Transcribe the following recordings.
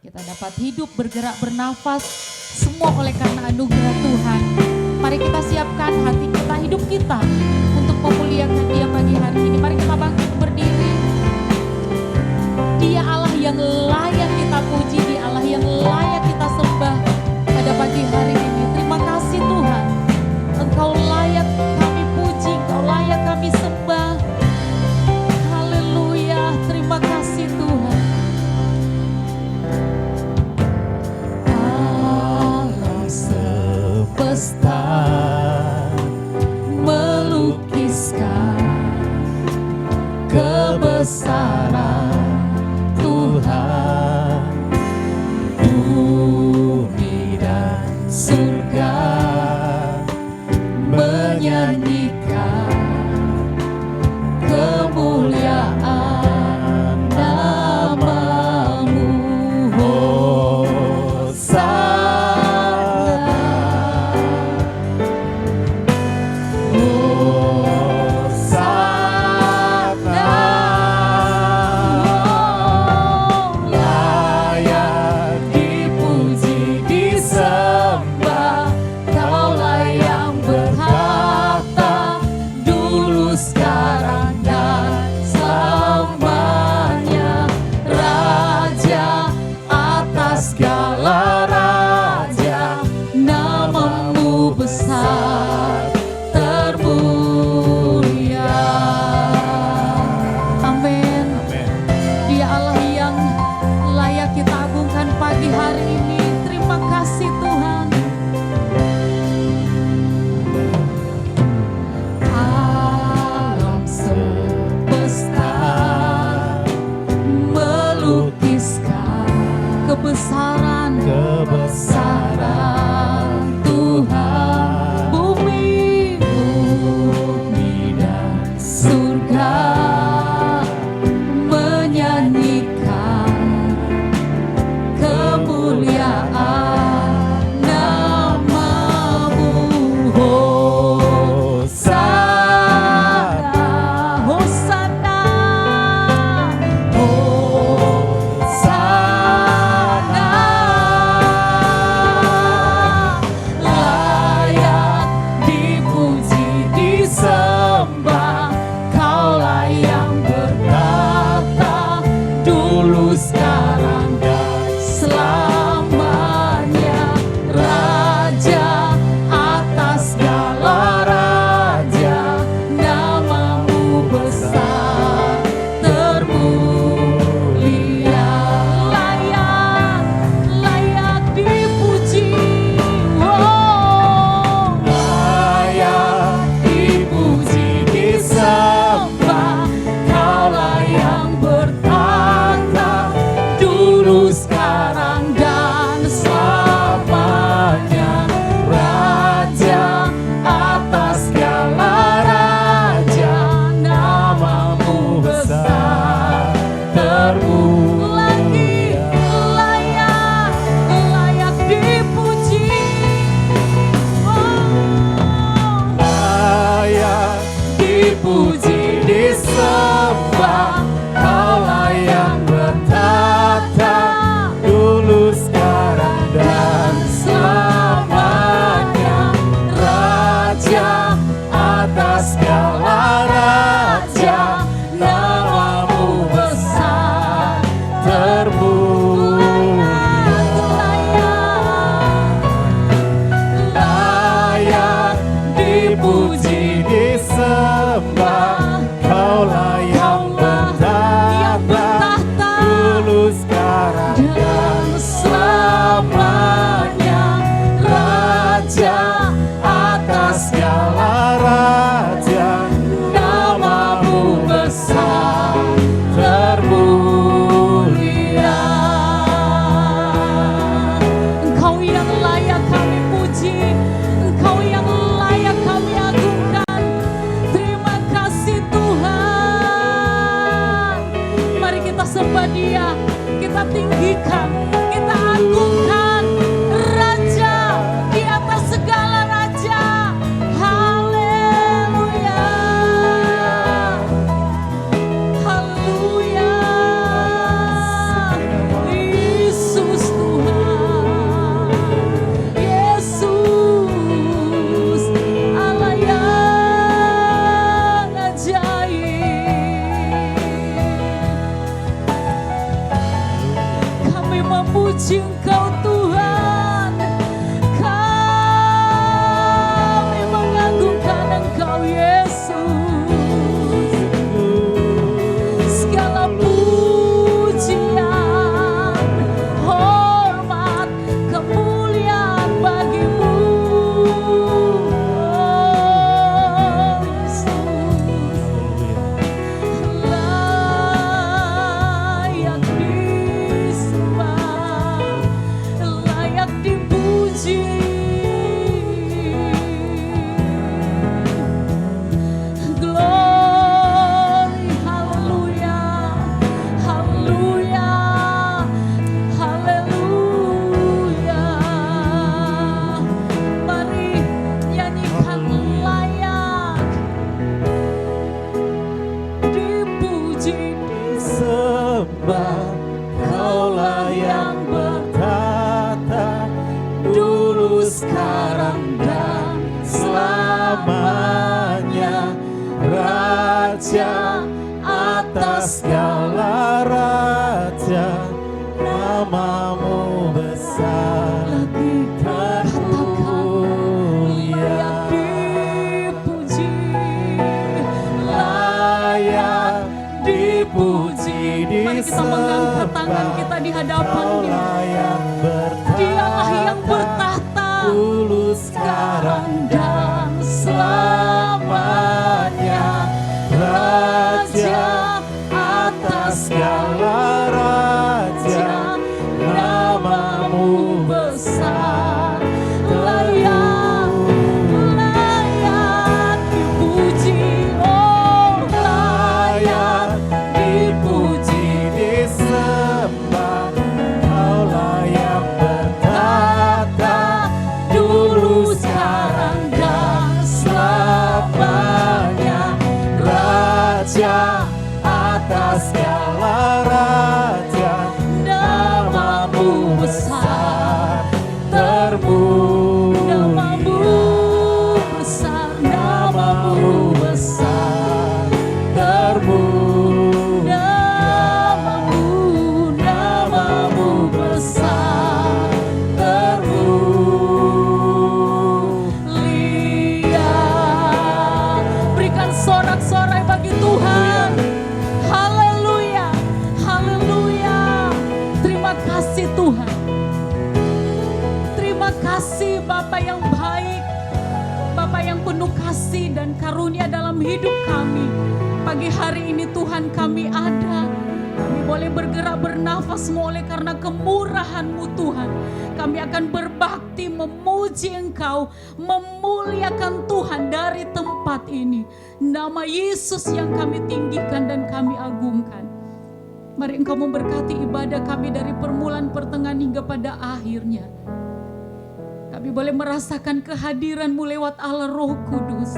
Kita dapat hidup, bergerak, bernafas, semua oleh karena anugerah Tuhan. Mari kita siapkan hati kita, hidup kita untuk memuliakan Dia pagi hari ini. Mari kita bangkit berdiri. Dia Allah yang layak kita puji, Dia Allah yang layak kita sembah pada pagi hari ini. Terima kasih Tuhan, Engkau layak kami puji, Engkau layak kami sembah. Haleluya, terima kasih Tuhan. Alam semesta melukiskan kebesaran Tuhan, bumi dan surga menyanyikan kemuliaan nama-Mu. Hosana, Hosana, layak dipuji, disembah. Kaulah yang bertata dulu, sekarang, dan selamanya. Raja atas segala raja, nama-Mu besar termulia. Amin. Dia Allah yang layak kita agungkan pagi hari ini. Terima kasih Tuhan. Alam semesta melukiskan kebesaran Tuhan, bumi dan surga menyanyikan kemuliaan nama-Mu. Hosana, Hosana, Hosana, layak dipuji, disembah. Kaulah yang bertata dulu, sekarang, dan selamanya. Raja atas segala raja, nama-Mu besar termulia. Layak dipuji, oh, layak dipuji, disembah. Kaulah yang bertata dulu, sekarang, dan selamanya. Raja atas segala raja, nama-Mu besar termulia. Layak dipuji, oh, layak dipuji, disembah. Kaulah yang bertata dulu, sekarang, dan selamanya. Raja atas segala raja, nama-Mu besar termulia. Layak dipuji, disembah. Kaulah yang bertata dulu, sekarang, dan selamanya. Raja atas segala raja, nama-Mu besar termulia. Engkau yang layak kami puji, Engkau yang layak kami agungkan. Terima kasih Tuhan. Mari kita sembah Dia, kita tinggikan, kita agungkan Raja di atas segala raja. Haleluya, haleluya. Yesus memuji Engkau Tuhan. Kami mengagungkan Engkau Yesus. Segala pujian, hormat, kemuliaan bagimu, oh Yesus. Layak disembah, layak dipuji. Glory, haleluya, haleluya, haleluya. Mari nyanyikan layak dipuji, Sembah Kaulah yang bertata dulu, sekarang, dan selamanya. Raja atas segala raja, namamu besar lagi katakan layak termulia. dipuji, Layak dipuji, Mari kita mengangkat tangan disembah. kita di hadapan Dia. Kaulah yang Dialah yang bertata bertahta dulu, sekarang, dan selamanya. Raja atas segala raja, namamu besar layak dipuji, oh layak dipuji, disembah. Kaulah yang bertata dulu, sekarang, dan selamanya. Raja atas segala raja, namamu besar termulia. namamu besar, Namamu besar termulia. Namamu besar termulia. Berikan sorak-sorai bagi Tuhan. Haleluya, haleluya. Terima kasih Tuhan. Terima kasih Bapa yang baik, Bapa yang penuh kasih dan karunia dalam hidup kami. Pagi hari ini Tuhan kami ada. Kami boleh bergerak bernafas semua oleh karena kemurahan-Mu Tuhan. Kami akan berbakti memuji Engkau, memuliakan Tuhan dari tempat ini. Nama Yesus yang kami tinggikan dan kami agungkan. Mari Engkau memberkati ibadah kami dari permulaan, pertengahan hingga pada akhirnya. Kami boleh merasakan kehadiran-Mu lewat Allah Roh Kudus.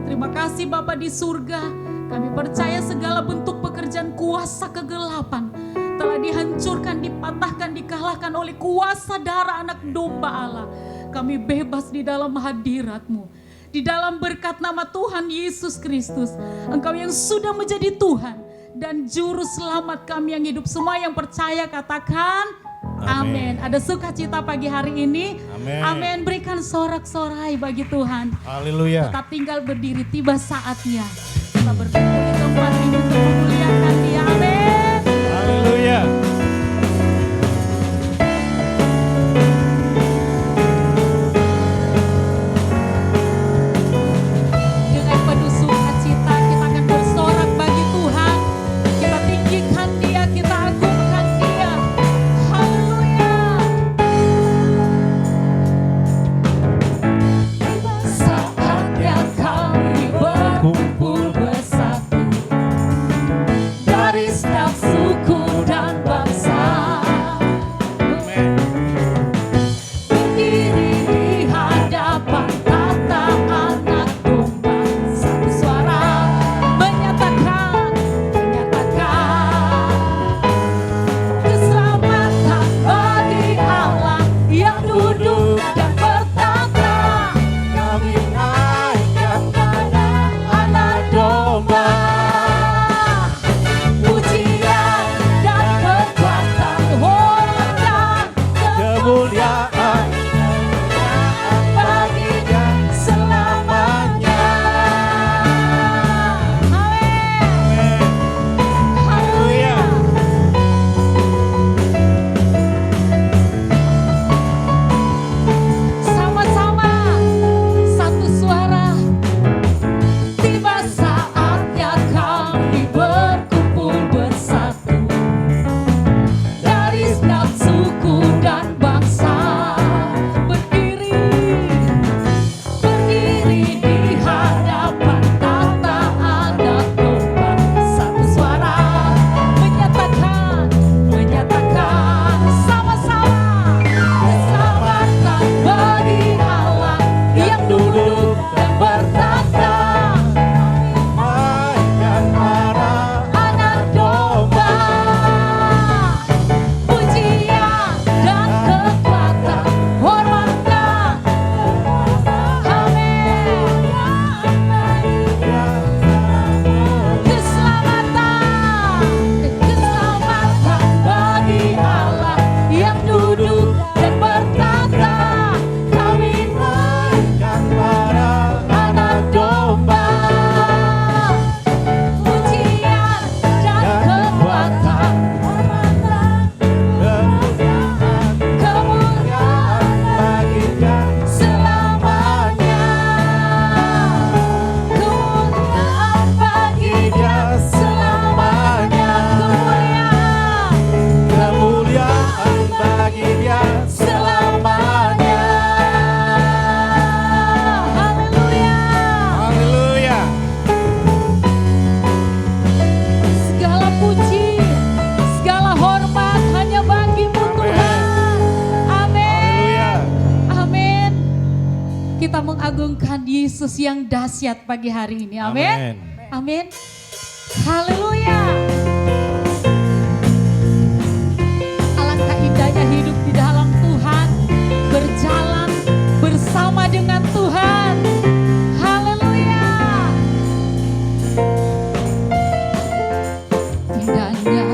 Terima kasih Bapa di surga. Kami percaya segala bentuk pekerjaan kuasa kegelapan telah dihancurkan, dipatahkan, dikalahkan oleh kuasa darah anak domba Allah. Kami bebas di dalam hadirat-Mu. Di dalam berkat nama Tuhan Yesus Kristus. Engkau yang sudah menjadi Tuhan dan Juru Selamat kami yang hidup. Semua yang percaya katakan amin. Ada sukacita pagi hari ini. Amin. Amin. Berikan sorak-sorai bagi Tuhan. Haleluya. Tetap tinggal berdiri, tiba saatnya kita berkumpul di tempat ini untuk memuliakan Dia. Amin. Haleluya. Dengan penuh sukacita kita akan bersorak bagi Tuhan. Kita tinggikan Dia, kita agungkan Dia. Haleluya. Saatnya kami berkumpul bersatu Yesus yang dahsyat pagi hari ini. Amin. Amin. Amin. Haleluya. Alangkah indahnya hidup di dalam Tuhan, berjalan bersama dengan Tuhan. Haleluya. Indahnya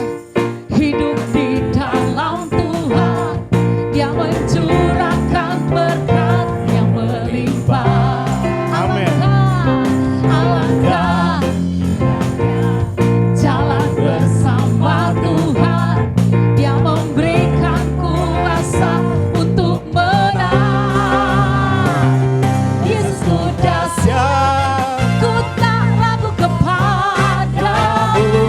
hidup di dalam Tuhan, Dia mencurahkan berkat yang melimpah. Amin. Alangkah jalan bersama Tuhan, Dia memberikan kuasa untuk menang. Yesus ku dahsyat, ku tak ragu kepadamu.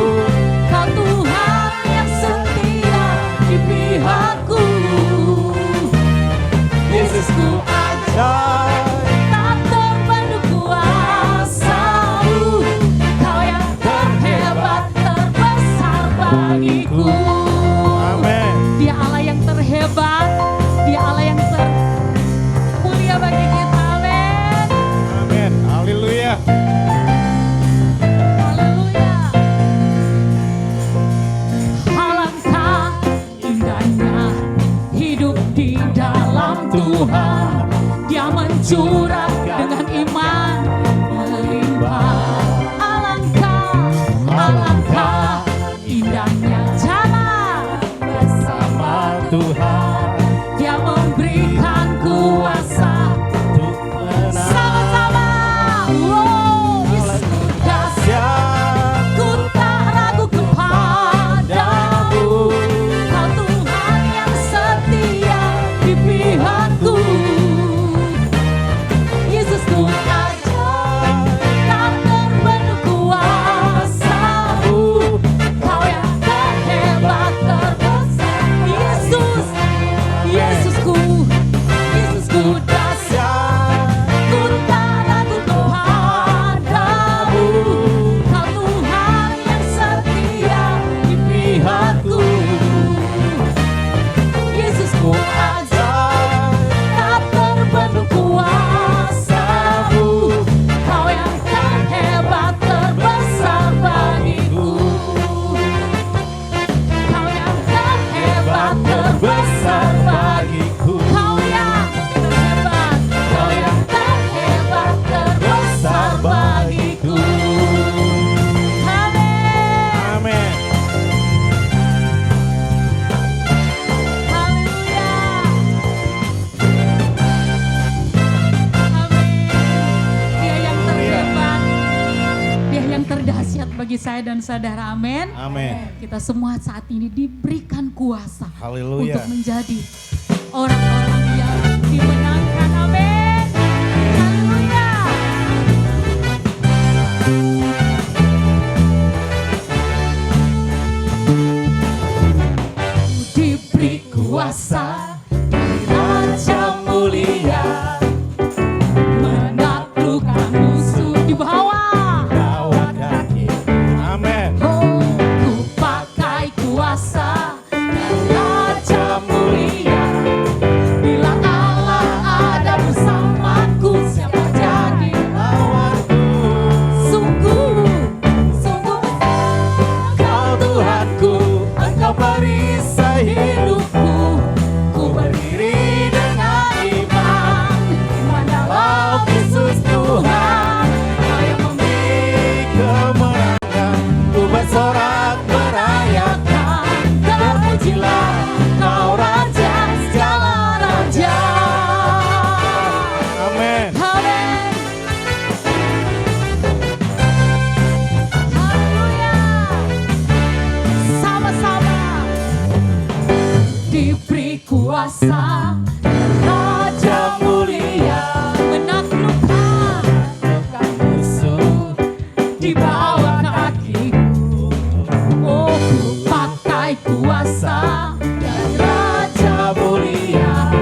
Kau Tuhan yang setia di pihakku. Yesus ku ajaib, tak terbendung kuasa-Mu. Kau yang terhebat, terbesar bagiku. Amin. Dia Allah yang terhebat, Dia Allah yang termulia bagi kita. Amin. Amin. Haleluya. Haleluya. Alangkah indahnya hidup di dalam Tuhan, Dia mencurah dengan iman melimpah. Alangkah indahnya jalan bersama Tuhan Dia memberikan kuasa. untuk menang. Sama-sama. Wow, Yesus ku dahsyat, ku tak ragu kepadamu. Kau Tuhan yang setia di pihakku. Yesus ku ajaib, tak terbendung kuasa-Mu. Kau yang terhebat, terbesar. Yesusku dahsyat, ku tak ragu kepadamu. Kau Tuhan yang setia di pihakku. Yesusku ajaib, tak terbendung kuasa-Mu. Kau yang terhebat, terbesar bagiku. Kau yang terhebat, terbesar bagiku. Kau yang terhebat, terbesar bagiku. Amin. Amin. Haleluya. Amin. Dia yang terhebat, Dia yang terdahsyat bagi saya dan saudara. Amin. Amin. Kita semua saat ini diberikan kuasa Haleluya. untuk menjadi orang-orang yang dimenangkan. Amin. Haleluya. Diberi kuasa dari Raja mulia, menaklukkan musuh di bawah. Bawa kaki. Amin. Oh, ku pakai kuasa dari Raja mulia. Bila Allah ada bersamaku, siapa jadi lawanku? Sungguh, sungguh Kau Tuhanku, Engkau perisai hidupku. Ku berdiri dengan iman dalam Yesus Tuhan. Kau yang memberi Kemenangan ku bersorak merayakan. Terpujilah Kau Raja segala raja. Amin. Amin. Haleluya. Sama-sama diberi kuasa Raja mulia, menaklukkan musuh di bawah kakiku. Oh, ku pakai kuasa dari Raja mulia.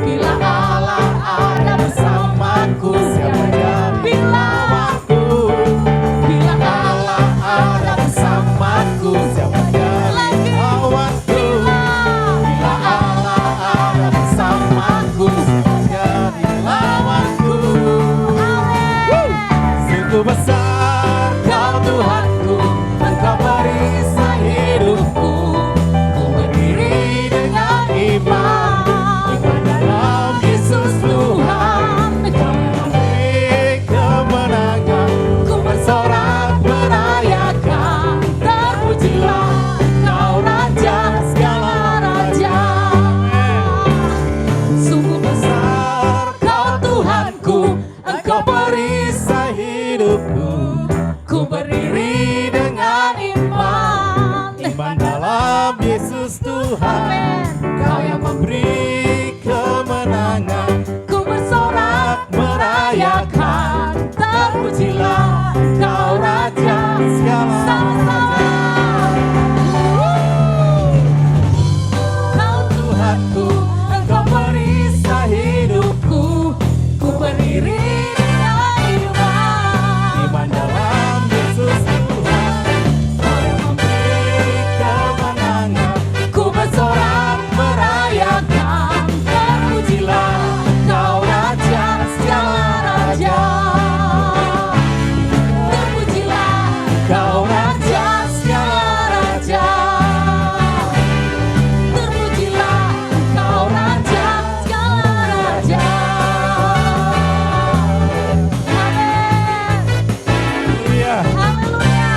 Bila Allah ada bersamaku, siapa jadi lawanku? Bila Allah ada bersamaku, siapa jadi lawanku? Bila Allah ada bersamaku, siapa obatku, Engkau perisai hidupku. Ku berdiri dengan iman. Iman dalam Yesus Tuhan, Kau yang memberi kemenangan. Ku bersorak merayakan, terpujilah Kau Raja segala raja. Terpujilah Kau Raja segala raja. Terpujilah Kau Raja segala raja. Amin. Haleluya. Haleluya.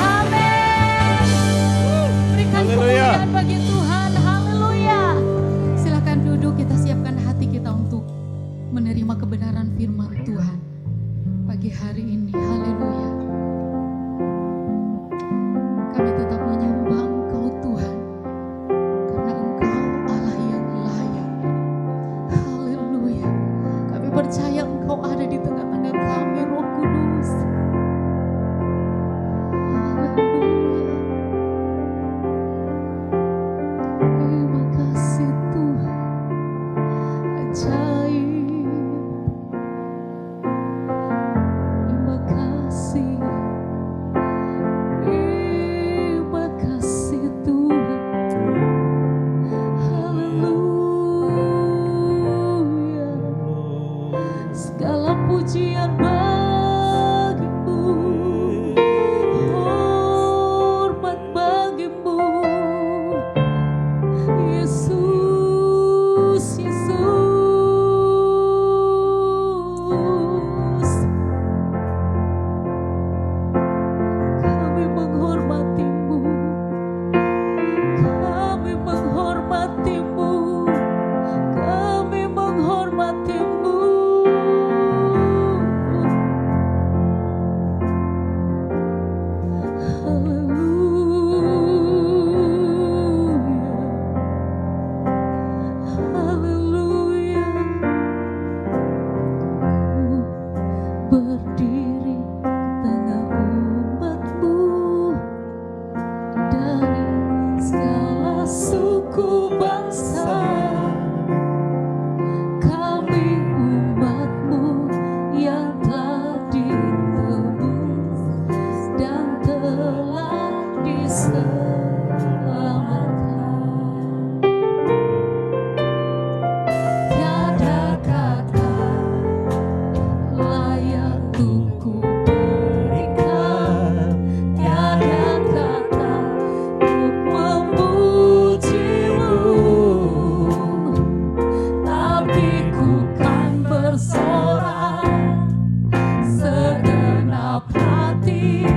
Amin. Berikan Haleluya. kemuliaan bagi Tuhan. Haleluya. Silakan duduk, kita siapkan hati kita untuk menerima kebenaran firman Tuhan pagi hari ini. Haleluya. Kami tetap menyembah Engkau Tuhan, karena Engkau Allah yang layak. Haleluya. Kami percaya Engkau ada di tengah-tengah kami, Roh Kudus. Haleluya. Terima kasih Tuhan, ajaib. Terima kasih, terima kasih Tuhan. Haleluya. Segala pujian bagimu, hormat bagimu, Yesus, Yesus. Kami menghormatimu, kami menghormatimu, kami menghormatimu. Haleluya. Haleluya. Ku berdiri tengah umatmu, dari segala suku bangsa. Kami umatmu yang telah ditebus dan telah diselamatkan. Tiada kata layak untuk ku berikan, tiada kata untuk memujimu, tapi ku kan bersorak segenap hati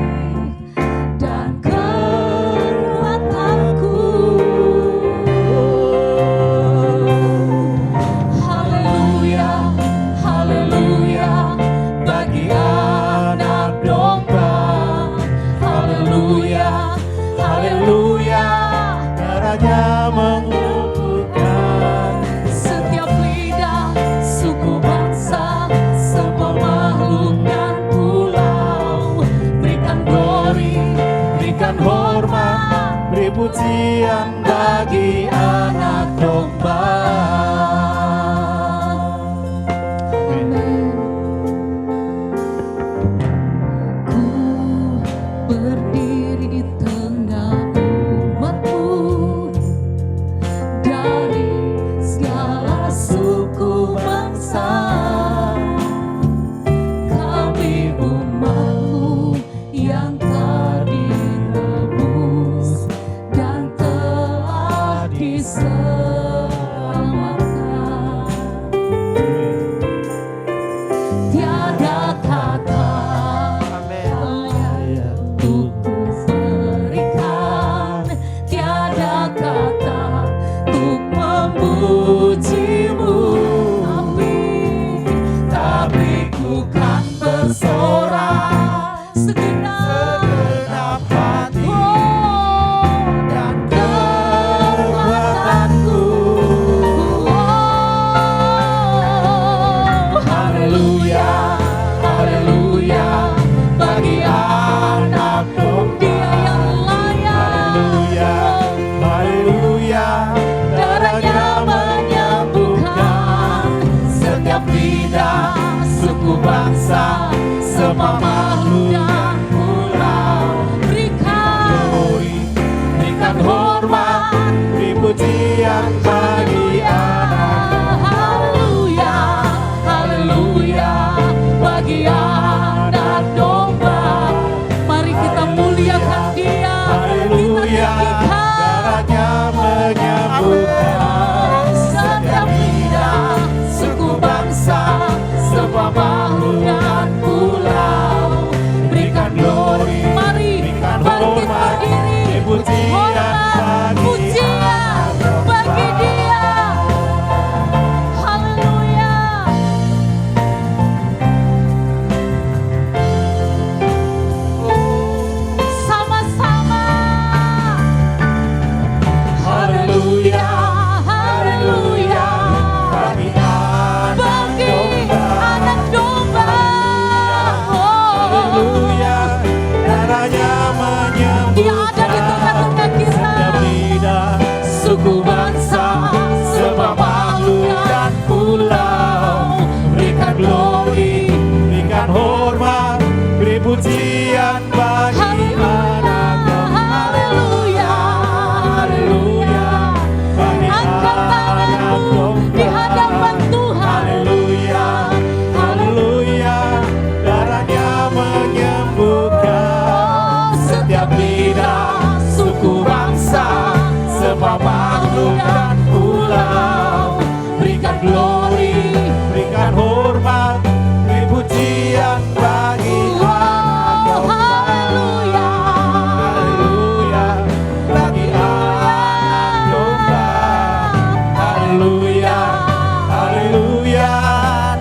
dan kekuatanku. Haleluya, haleluya, bagi anak domba. Haleluya, haleluya, Darahnya mengumpulkan setiap lidah, suku bangsa, semua makhluk dan pulau. Berikan glory, berikan hormat, beri pujian bagi anak domba. Amin. Ku berdiri di tengah umatmu, dari segala suku bangsa. Kami umatmu yang telah ditebus dan telah diselamatkan. Haleluya, darahnya menyembuhkan setiap lidah, suku bangsa, semua makhluk dan pulau. Berikan glory, berikan hormat, pujian bagi Dia. Haleluya. Sama-sama. Haleluya, haleluya, bagi anak domba. Haleluya, darahnya menyembuhkan Dia ada di tengah-tengah kita. setiap lidah, suku bangsa, semua makhluk dan pulau. Berikan glory, berikan hormat, beri pujian bagi anak domba. Haleluya, haleluya, bagi Angkat anak tanganmu domba. di hadapan Tuhan. Haleluya, haleluya, darahnya menyembuhkan setiap lidah, suku bangsa, semua makhluk dan pulau. Berikan glory, berikan hormat, beri pujian bagi anak domba. Haleluya. Haleluya, bagi anak domba. Haleluya, haleluya,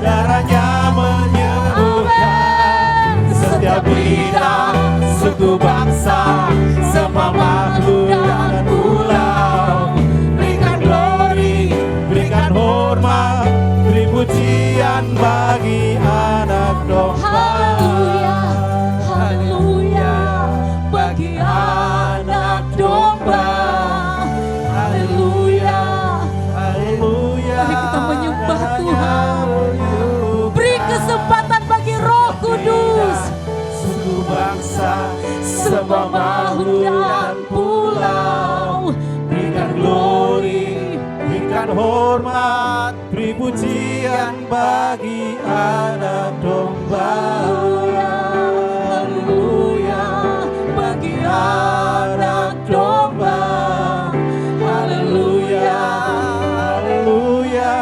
darahnya menyembuhkan setiap lidah, suku bangsa, semua makhluk dan pulau. Berikan glory, berikan hormat, beri pujian bagi anak domba. Haleluya. Haleluya. Bagi anak domba. Haleluya. Haleluya, Mari kita menyembah darahnya Tuhan. menyembuhkan Beri kesempatan bagi Roh Kudus. suku bangsa, semua makhluk dan pulau. Berikan glory, berikan hormat, beri pujian bagi anak domba. Haleluya, bagi anak domba. Haleluya, haleluya,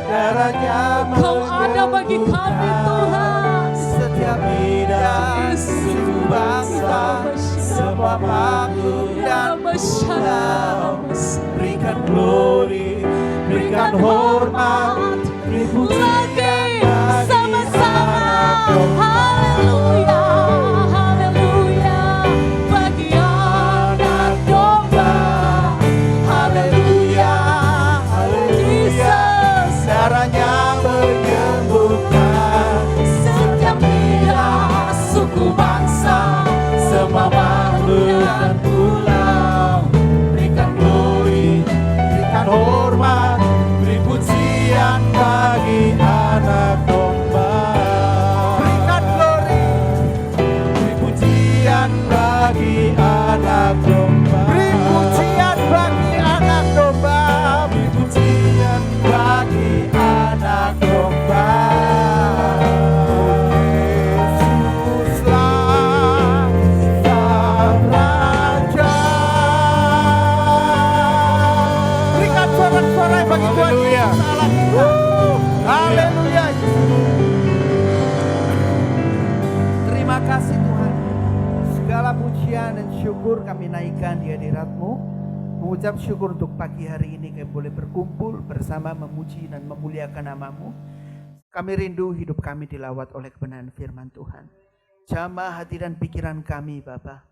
darahnya Kau ada bagi kami Tuhan. setiap lidah, suku bangsa, semua makhluk dan pulau. Berikan glory, berikan hormat, beri pujian Lagi bagi sama-sama. anak domba. Haleluya. Haleluya. Bagi anak domba. Haleluya, haleluya, darahnya menyembuhkan setiap lidah, suku bangsa, semua makhluk dan pulau. Berikan glory, berikan hormat, beri pujian bagi anak domba. Berikan glory, beri pujian bagi anak domba. Beri pujian bagi anak domba. Beri pujian bagi anak domba. Yesuslah Sang Raja. Berikan sorak-sorai bagi Tuhan Yesus Allah kita. Haleluya. Terima kasih Tuhan. Segala pujian dan syukur kami naikkan di hadirat-Mu. Mengucap syukur untuk pagi hari ini kami boleh berkumpul bersama memuji dan memuliakan nama-Mu. Kami rindu hidup kami dilawat oleh kebenaran firman Tuhan. Jamah hati dan pikiran kami Bapa,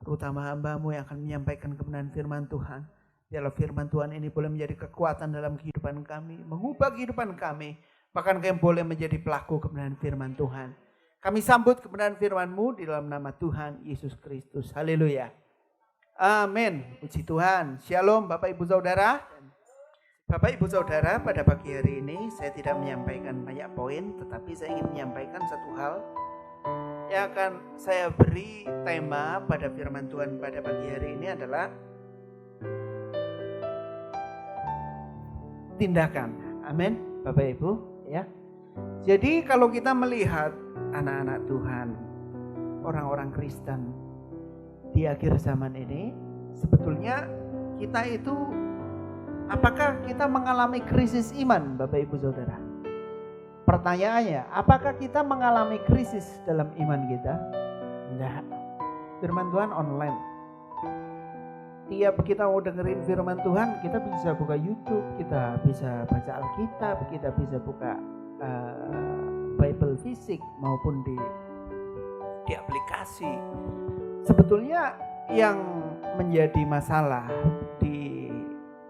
terutama hamba-Mu yang akan menyampaikan kebenaran firman Tuhan. Biarlah firman Tuhan ini boleh menjadi kekuatan dalam kehidupan kami, mengubah kehidupan kami. Bahkan kami boleh menjadi pelaku kebenaran firman Tuhan. Kami sambut kebenaran firman-Mu di dalam nama Tuhan Yesus Kristus. Haleluya. Amin. Puji Tuhan. Shalom Bapak Ibu Saudara. Bapak Ibu Saudara, pada pagi hari ini saya tidak menyampaikan banyak poin, tetapi saya ingin menyampaikan satu hal yang akan saya beri tema pada firman Tuhan pada pagi hari ini adalah tindakan. Amin, Bapak Ibu, ya. Jadi kalau kita melihat anak-anak Tuhan, orang-orang Kristen di akhir zaman ini, Sebetulnya kita itu, apakah kita mengalami krisis iman, Bapak Ibu Saudara? Pertanyaannya, apakah kita mengalami krisis dalam iman kita? Enggak. Firman Tuhan online. Tiap kita mau dengerin firman Tuhan, kita bisa buka YouTube, kita bisa baca Alkitab, kita bisa buka Bible fisik maupun di aplikasi. Sebetulnya yang menjadi masalah di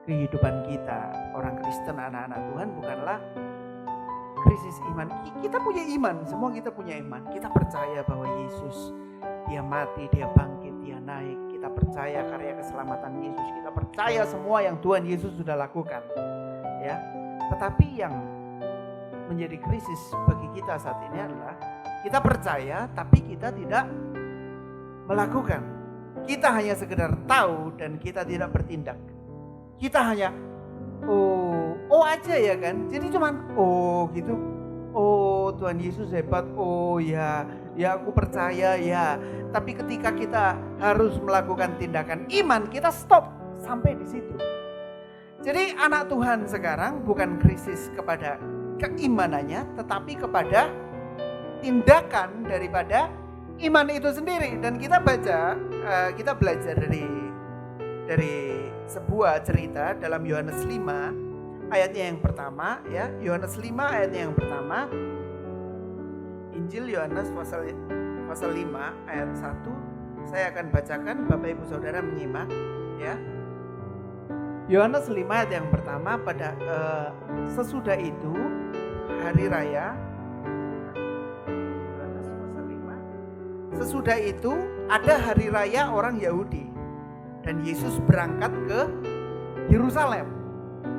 kehidupan kita, orang Kristen, anak-anak Tuhan, bukanlah krisis iman. Kita punya iman, semua kita punya iman. Kita percaya bahwa Yesus, dia mati, dia bangkit, dia naik. Kita percaya karya keselamatan Yesus. Kita percaya semua yang Tuhan Yesus sudah lakukan. Ya. Tetapi yang menjadi krisis bagi kita saat ini adalah kita percaya tapi kita tidak melakukan. Kita hanya sekedar tahu dan kita tidak bertindak. Kita hanya oh aja ya kan. Jadi cuman gitu. Oh Tuhan Yesus hebat. Oh ya aku percaya ya. Tapi ketika kita harus melakukan tindakan iman, kita stop sampai di situ. Jadi anak Tuhan sekarang bukan krisis kepada keimanannya, tetapi kepada tindakan daripada iman itu sendiri. Dan kita belajar dari sebuah cerita dalam Yohanes 5 ayatnya yang pertama ya. Yohanes 5 ayatnya yang pertama. Injil Yohanes pasal 5 ayat 1. Saya akan bacakan, Bapak Ibu Saudara menyimak ya. Yohanes 5 ayat yang pertama, pada sesudah itu hari raya. Yohanes pasal 5. Sesudah itu ada hari raya orang Yahudi. Dan Yesus berangkat ke Yerusalem,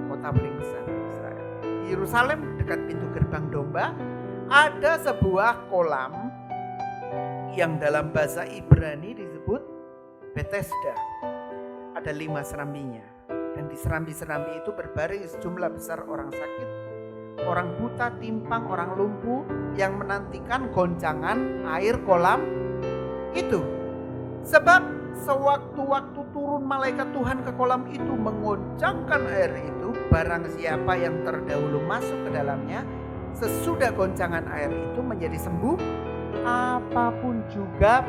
kota paling besar Israel. Yerusalem dekat pintu gerbang domba ada sebuah kolam yang dalam bahasa Ibrani disebut Bethesda. Ada 5 serambinya. Dan di serambi-serambi itu berbaring sejumlah besar orang sakit, orang buta, timpang, orang lumpuh yang menantikan goncangan air kolam itu. Sebab sewaktu-waktu turun malaikat Tuhan ke kolam itu mengoncangkan air itu, barang siapa yang terdahulu masuk ke dalamnya, sesudah goncangan air itu menjadi sembuh, apapun juga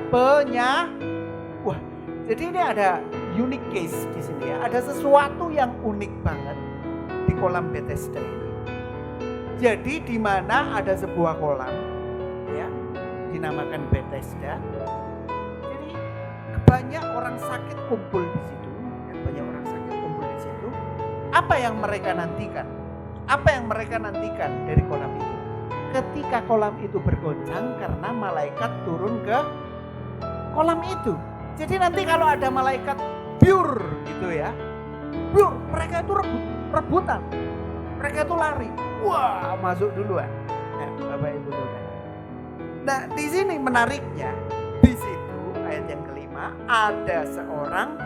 Wah, jadi ini ada unique case di sini ya. Ada sesuatu yang unik banget di kolam Bethesda ini. Jadi di mana ada sebuah kolam ya, dinamakan Bethesda. Jadi banyak orang sakit kumpul di situ, ya, banyak orang sakit kumpul di situ. Apa yang mereka nantikan? Apa yang mereka nantikan dari kolam itu? Ketika kolam itu bergoncang karena malaikat turun ke kolam itu. Jadi nanti kalau ada malaikat pure gitu ya, pure, mereka itu rebutan, mereka itu lari, wah masuk duluan. Nah, Bapak Ibu Saudara. Nah di sini menariknya, di situ ayat yang kelima ada seorang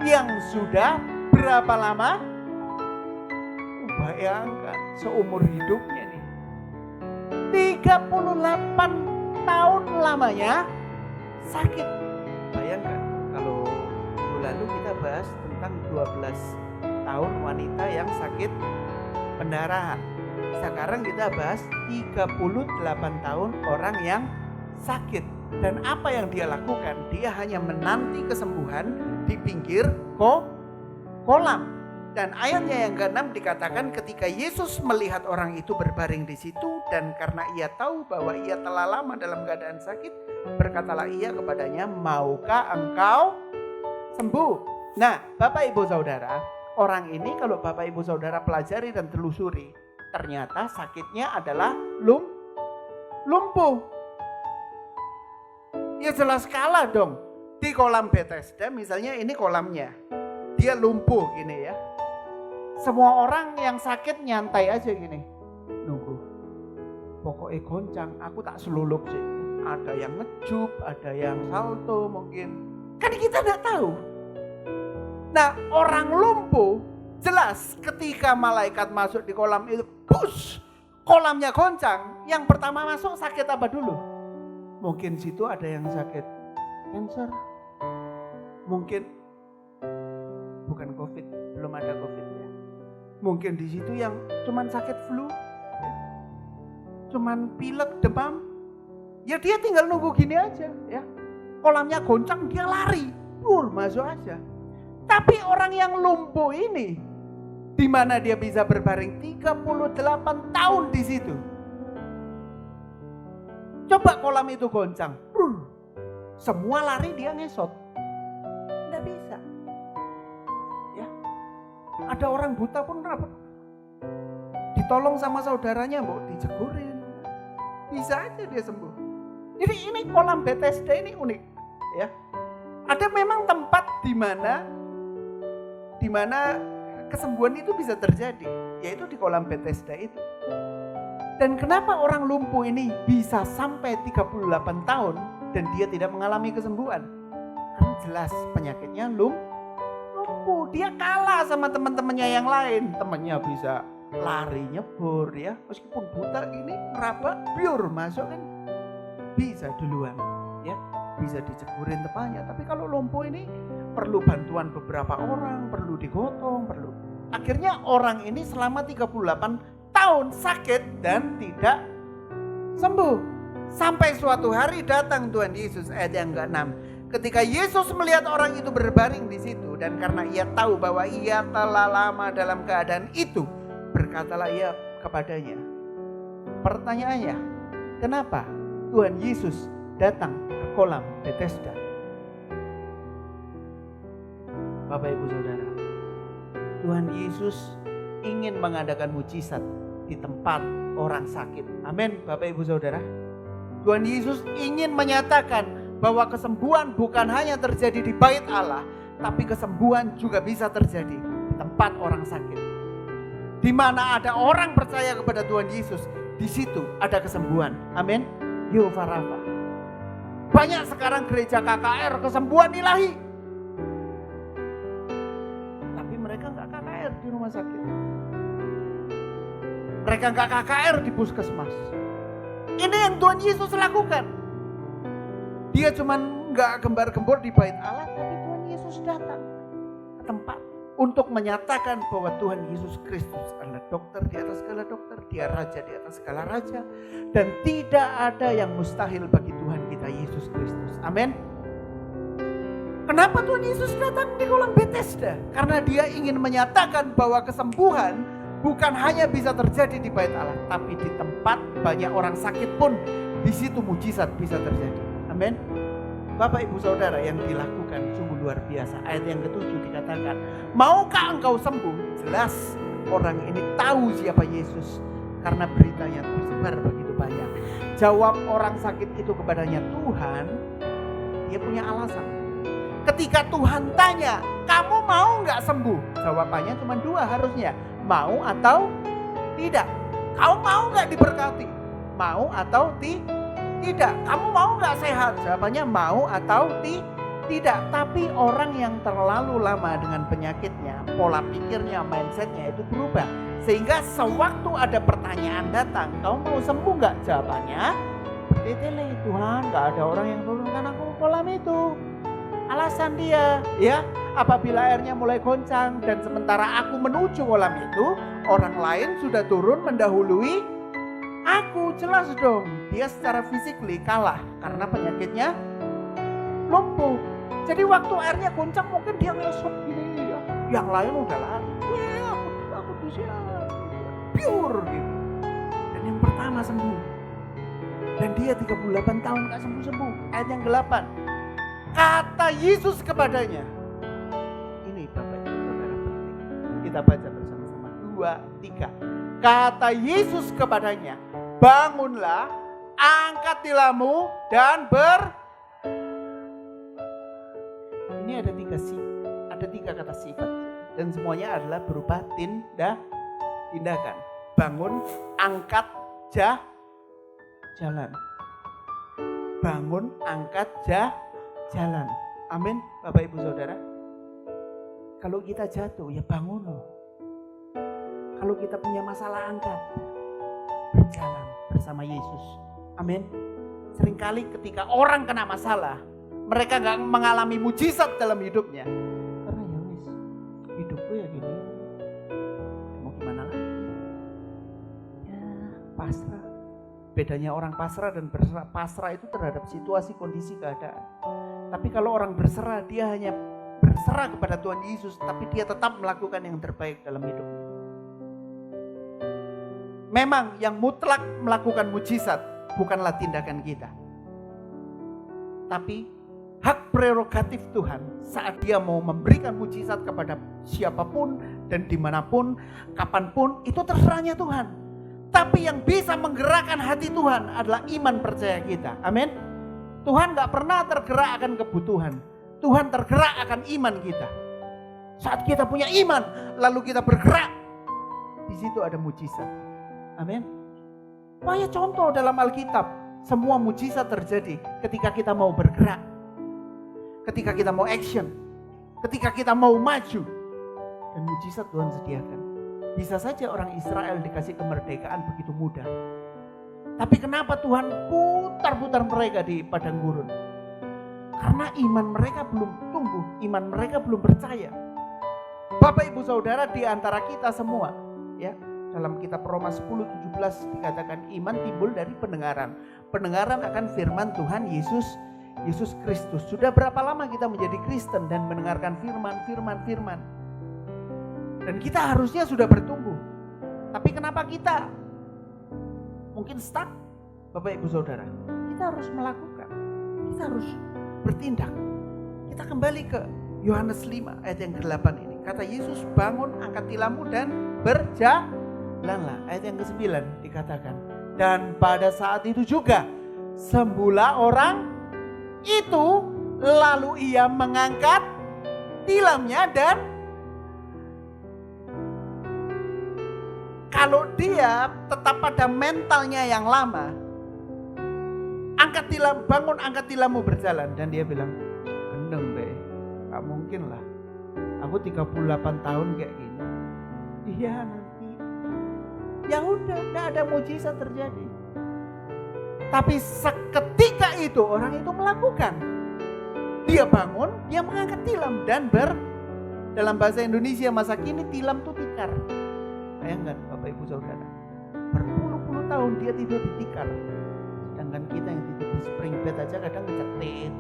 yang sudah berapa lama? Bayangkan seumur hidupnya nih, 38 tahun lamanya sakit. Bayangkan kalau minggu lalu kita bahas tentang 12 tahun wanita yang sakit pendarahan. Sekarang kita bahas 38 tahun orang yang sakit. Dan apa yang dia lakukan? Dia hanya menanti kesembuhan di pinggir kolam. Dan ayatnya yang ke-6 dikatakan ketika Yesus melihat orang itu berbaring di situ dan karena ia tahu bahwa ia telah lama dalam keadaan sakit, berkatalah ia kepadanya, maukah engkau sembuh? Nah, Bapak Ibu Saudara, orang ini kalau Bapak Ibu Saudara pelajari dan telusuri, ternyata sakitnya adalah lumpuh. Ya jelas kalah dong. Di kolam Bethesda misalnya, ini kolamnya, dia lumpuh gini ya. Semua orang yang sakit nyantai aja gini, nunggu. Pokoknya goncang, aku tak selulup sih. Ada yang ngejup, ada yang salto mungkin. Kan kita tidak tahu. Nah orang lumpuh, jelas ketika malaikat masuk di kolam itu, push, kolamnya goncang. Yang pertama masuk sakit apa dulu? Mungkin situ ada yang sakit cancer. Mungkin bukan COVID, belum ada COVID ya. Mungkin di situ yang cuman sakit flu, ya. Cuman pilek, demam, ya dia tinggal nunggu gini aja ya. Kolamnya goncang, dia lari, masuk aja. Tapi orang yang lumpuh ini, di mana dia bisa berbaring 38 tahun di situ. Coba kolam itu goncang, semua lari, dia ngesot. Nggak bisa. Ya. Ada orang buta pun ditolong sama saudaranya, dijegurin. Bisa aja dia sembuh. Jadi ini kolam Bethesda ini unik, ya. Ada memang tempat di mana kesembuhan itu bisa terjadi, yaitu di kolam Bethesda itu. Dan kenapa orang lumpuh ini bisa sampai 38 tahun dan dia tidak mengalami kesembuhan? Karena jelas penyakitnya lumpuh. Dia kalah sama teman-temannya yang lain. Temannya bisa lari nyebur ya, meskipun buta ini ngeraba biur masuk kan bisa duluan ya, bisa diceburin depannya. Tapi kalau lumpuh ini perlu bantuan beberapa orang, perlu digotong, akhirnya orang ini selama 38 tahun sakit dan tidak sembuh. Sampai suatu hari datang Tuhan Yesus, ayat yang ke-6. Ketika Yesus melihat orang itu berbaring di situ, dan karena ia tahu bahwa ia telah lama dalam keadaan itu, berkatalah ia kepadanya. Pertanyaannya, kenapa Tuhan Yesus datang ke kolam Bethesda? Bapak Ibu Saudara, Tuhan Yesus ingin mengadakan mujizat di tempat orang sakit. Amin, Bapak Ibu Saudara. Tuhan Yesus ingin menyatakan bahwa kesembuhan bukan hanya terjadi di bait Allah, tapi kesembuhan juga bisa terjadi di tempat orang sakit. Di mana ada orang percaya kepada Tuhan Yesus, di situ ada kesembuhan. Amin. Yehova Rafa. Banyak sekarang gereja KKR kesembuhan ilahi, tapi mereka nggak KKR di rumah sakit. Mereka nggak KKR di puskesmas. Ini yang Tuhan Yesus lakukan. Dia cuman nggak gembar-gembor di bait Allah, tapi Tuhan Yesus datang ke tempat untuk menyatakan bahwa Tuhan Yesus Kristus adalah dokter di atas segala dokter, dia raja di atas segala raja, dan tidak ada yang mustahil bagi Tuhan kita Yesus Kristus. Amin. Kenapa Tuhan Yesus datang di kolam Bethesda? Karena dia ingin menyatakan bahwa kesembuhan bukan hanya bisa terjadi di bait Allah, tapi di tempat banyak orang sakit pun di situ mujizat bisa terjadi. Amin. Bapak Ibu Saudara, yang dilakukan sungguh luar biasa. Ayat yang ke-7 dikatakan, maukah engkau sembuh? Jelas orang ini tahu siapa Yesus karena beritanya tersebar begitu banyak. Jawab orang sakit itu kepadanya, Tuhan, dia punya alasan. Ketika Tuhan tanya, kamu mau gak sembuh? Jawabannya cuma dua harusnya, mau atau tidak. Kamu mau gak diberkati? Mau atau tidak. Kamu mau gak sehat? Jawabannya mau atau tidak. Tapi orang yang terlalu lama dengan penyakitnya, pola pikirnya, mindsetnya itu berubah. Sehingga sewaktu ada pertanyaan datang, kamu mau sembuh gak? Jawabannya, bertele, Tuhan gak ada orang yang turunkan aku ke kolam itu. Alasan dia, ya, apabila airnya mulai goncang dan sementara aku menuju kolam itu, orang lain sudah turun mendahului aku. Jelas dong, dia secara fisikly kalah karena penyakitnya lumpuh. Jadi waktu airnya goncang mungkin dia ngesot gini, ya. Yang lain udah lari. Aku bisa pure gitu. Dan yang pertama sembuh. Dan dia 38 tahun gak sembuh-sembuh. Ayat yang ke-8. Kata Yesus kepadanya. Ini Bapak Ibu Saudara penting. Kita baca bersama-sama. 2, 3. Kata Yesus kepadanya, bangunlah, angkat tilammu dan Ini ada 3 kata sifat. Dan semuanya adalah berupa tindakan. Bangun, angkat, jalan. Bangun, angkat, jalan. Amin, Bapak Ibu Saudara. Kalau kita jatuh, ya bangun loh. Kalau kita punya masalah, angkat. Berjalan bersama Yesus. Amin. Seringkali ketika orang kena masalah, mereka gak mengalami mujizat dalam hidupnya. Karena ya wis, hidupku ya gini. Mau gimana lagi? Ya, pasrah. Bedanya orang pasrah dan berserah. Pasrah itu terhadap situasi, kondisi, keadaan. Tapi kalau orang berserah, dia hanya berserah kepada Tuhan Yesus, tapi dia tetap melakukan yang terbaik dalam hidup. Memang yang mutlak melakukan mujizat bukanlah tindakan kita. Tapi hak prerogatif Tuhan saat dia mau memberikan mujizat kepada siapapun dan dimanapun, kapanpun, itu terserahnya Tuhan. Tapi yang bisa menggerakkan hati Tuhan adalah iman percaya kita. Amin. Tuhan gak pernah tergerak akan kebutuhan. Tuhan tergerak akan iman kita. Saat kita punya iman, lalu kita bergerak, di situ ada mujizat. Amin. Banyak contoh dalam Alkitab. Semua mujizat terjadi ketika kita mau bergerak. Ketika kita mau action. Ketika kita mau maju. Dan mujizat Tuhan sediakan. Bisa saja orang Israel dikasih kemerdekaan begitu mudah. Tapi kenapa Tuhan putar-putar mereka di padang gurun? Karena iman mereka belum tumbuh, iman mereka belum percaya. Bapak Ibu Saudara, di antara kita semua, ya, dalam kitab Roma 10:17 dikatakan iman timbul dari pendengaran. Pendengaran akan firman Tuhan Yesus Kristus. Sudah berapa lama kita menjadi Kristen dan mendengarkan firman? Dan kita harusnya sudah bertumbuh. Tapi kenapa kita mungkin stuck? Bapak Ibu Saudara, kita harus melakukan. Kita harus bertindak. Kita kembali ke Yohanes 5 ayat yang ke-8 ini. Kata Yesus, bangun, angkat tilammu dan berjalanlah. Ayat yang ke-9 dikatakan, dan pada saat itu juga sembuhlah orang itu, lalu ia mengangkat tilamnya. Dan kalau dia tetap pada mentalnya yang lama, angkat tilam, bangun, angkat tilammu, berjalan. Dan dia bilang, gendeng be, gak mungkin lah, aku 38 tahun kayak gini. Iya nanti, ya udah, gak ada mujizat terjadi. Tapi seketika itu orang itu melakukan. Dia bangun, dia mengangkat tilam dan dalam bahasa Indonesia masa kini tilam itu tikar. Bayangkan Bapak Ibu Saudara, berpuluh-puluh tahun dia tidur di tikar. Sedangkan kita yang tidur di spring bed aja kadang kecetit.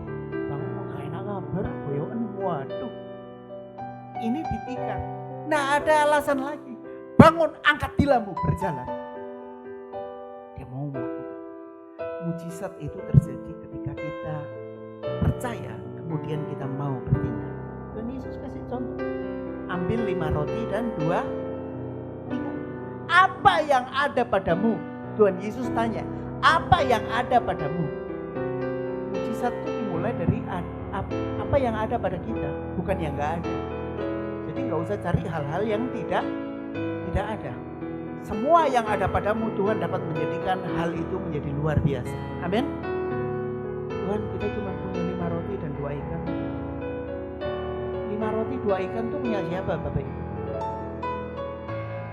Bangun gak enak kabar, boyokan, waduh. Ini ditikar. Nah ada alasan lagi. Bangun, angkat tilammu, berjalan. Dia mau melakukan. Mujizat itu terjadi ketika kita percaya, kemudian kita mau bertindak. Dan Yesus kasih contoh. Ambil 5 roti dan 2 ikan. Apa yang ada padamu? Tuhan Yesus tanya, apa yang ada padamu? Mujizat itu dimulai dari apa yang ada pada kita, bukan yang gak ada. Jadi gak usah cari hal-hal yang tidak ada. Semua yang ada padamu Tuhan dapat menjadikan hal itu menjadi luar biasa. Amin. Tuhan, kita cuma punya 5 roti dan 2 ikan. 5 roti 2 ikan itu punya siapa Bapak Ibu?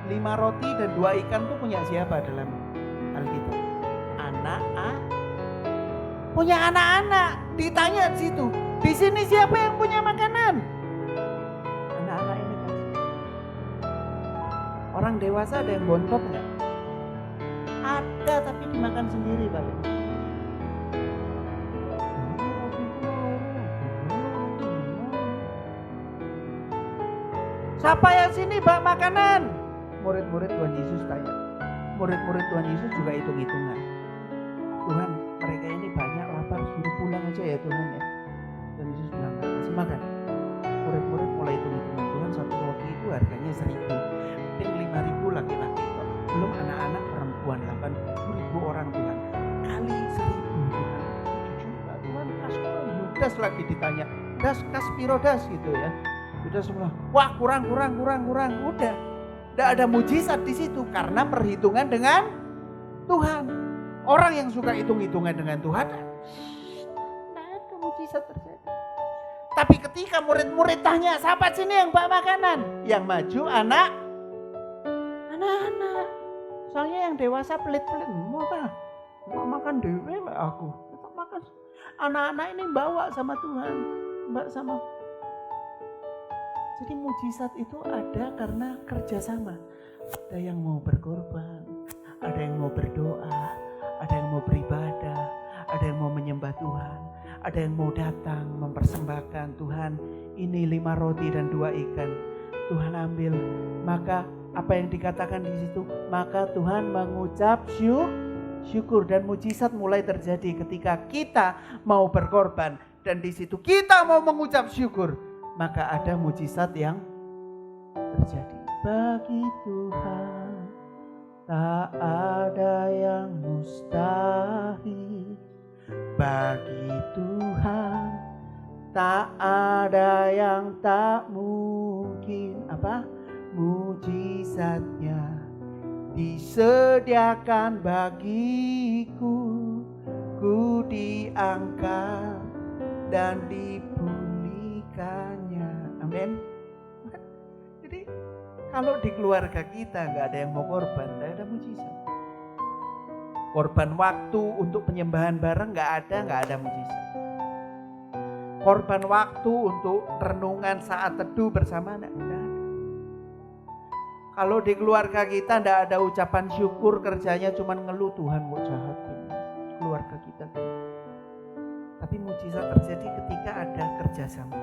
5 roti dan 2 ikan itu punya siapa dalam Alkitab? Punya anak-anak. Ditanya di situ, di sini siapa yang punya makanan? Anak-anak ini kan. Orang dewasa ada yang bontot nggak? Ada, tapi dimakan sendiri Bapak. Siapa yang sini bawa makanan? Murid-murid Tuhan Yesus tanya. Murid-murid Tuhan Yesus juga hitung-hitungan. Tuhan, mereka ini banyak lapar, suruh pulang aja ya Tuhan ya. Tuhan Yesus bilang, kasih makan. Murid-murid mulai hitung-hitungan. Tuhan, 1 roti itu harganya 1.000. Mungkin 5.000 laki-laki kok. Belum anak-anak perempuan, 80.000 orang Tuhan. Kali 1.000 Tuhan. Juga Tuhan, kasih Yudas lagi ditanya. Das piro das gitu ya. Yudas semua, wah kurang. Udah. Tidak ada mujizat di situ karena perhitungan dengan Tuhan. Orang yang suka hitung-hitungan dengan Tuhan, tidak ada mujizat terjadi. Tapi ketika murid-murid tanya, siapa sini yang bawa makanan? Yang maju anak-anak. Soalnya yang dewasa pelit-pelit, mau makan dewe aku. Tetap makan. Anak-anak ini bawa sama Tuhan, mbak sama. Jadi mujizat itu ada karena kerjasama. Ada yang mau berkorban, ada yang mau berdoa, ada yang mau beribadah, ada yang mau menyembah Tuhan, ada yang mau datang mempersembahkan, Tuhan ini 5 roti dan 2 ikan. Tuhan ambil, maka apa yang dikatakan di situ, maka Tuhan mengucap syukur dan mujizat mulai terjadi ketika kita mau berkorban dan di situ kita mau mengucap syukur, maka ada mujizat yang terjadi. Bagi Tuhan tak ada yang mustahil, bagi Tuhan tak ada yang tak mungkin. Apa? Mujizatnya disediakan bagiku, ku diangkat dan dipulihkannya. Amin. Jadi kalau di keluarga kita nggak ada yang mau korban, nggak ada mujizat. Korban waktu untuk penyembahan bareng nggak ada mujizat. Korban waktu untuk renungan saat teduh bersama nggak ada. Kalau di keluarga kita nggak ada ucapan syukur, kerjanya cuma ngeluh, Tuhan kok jahat ini. Keluarga kita. Tapi mujizat terjadi ketika ada kerjasama.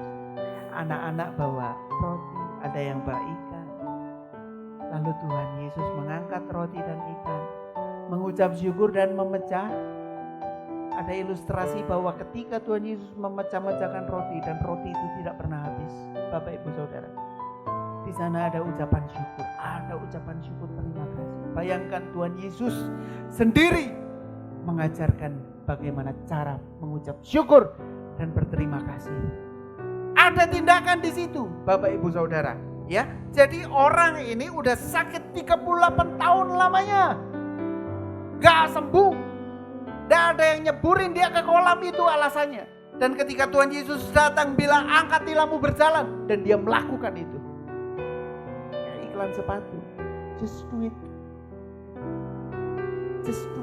Anak-anak bawa roti, ada yang bawa ikan. Lalu Tuhan Yesus mengangkat roti dan ikan, mengucap syukur dan memecah. Ada ilustrasi bahwa ketika Tuhan Yesus memecah-mecahkan roti dan roti itu tidak pernah habis. Bapak Ibu Saudara, di sana ada ucapan syukur, ada ucapan syukur terima kasih. Bayangkan Tuhan Yesus sendiri mengajarkan bagaimana cara mengucap syukur dan berterima kasih. Ada tindakan di situ, Bapak Ibu Saudara. Ya, jadi orang ini udah sakit 38 tahun lamanya, gak sembuh, gak ada yang nyeburin dia ke kolam itu alasannya. Dan ketika Tuhan Yesus datang bilang angkatilah mu berjalan, dan dia melakukan itu. Ya, iklan sepatu, just do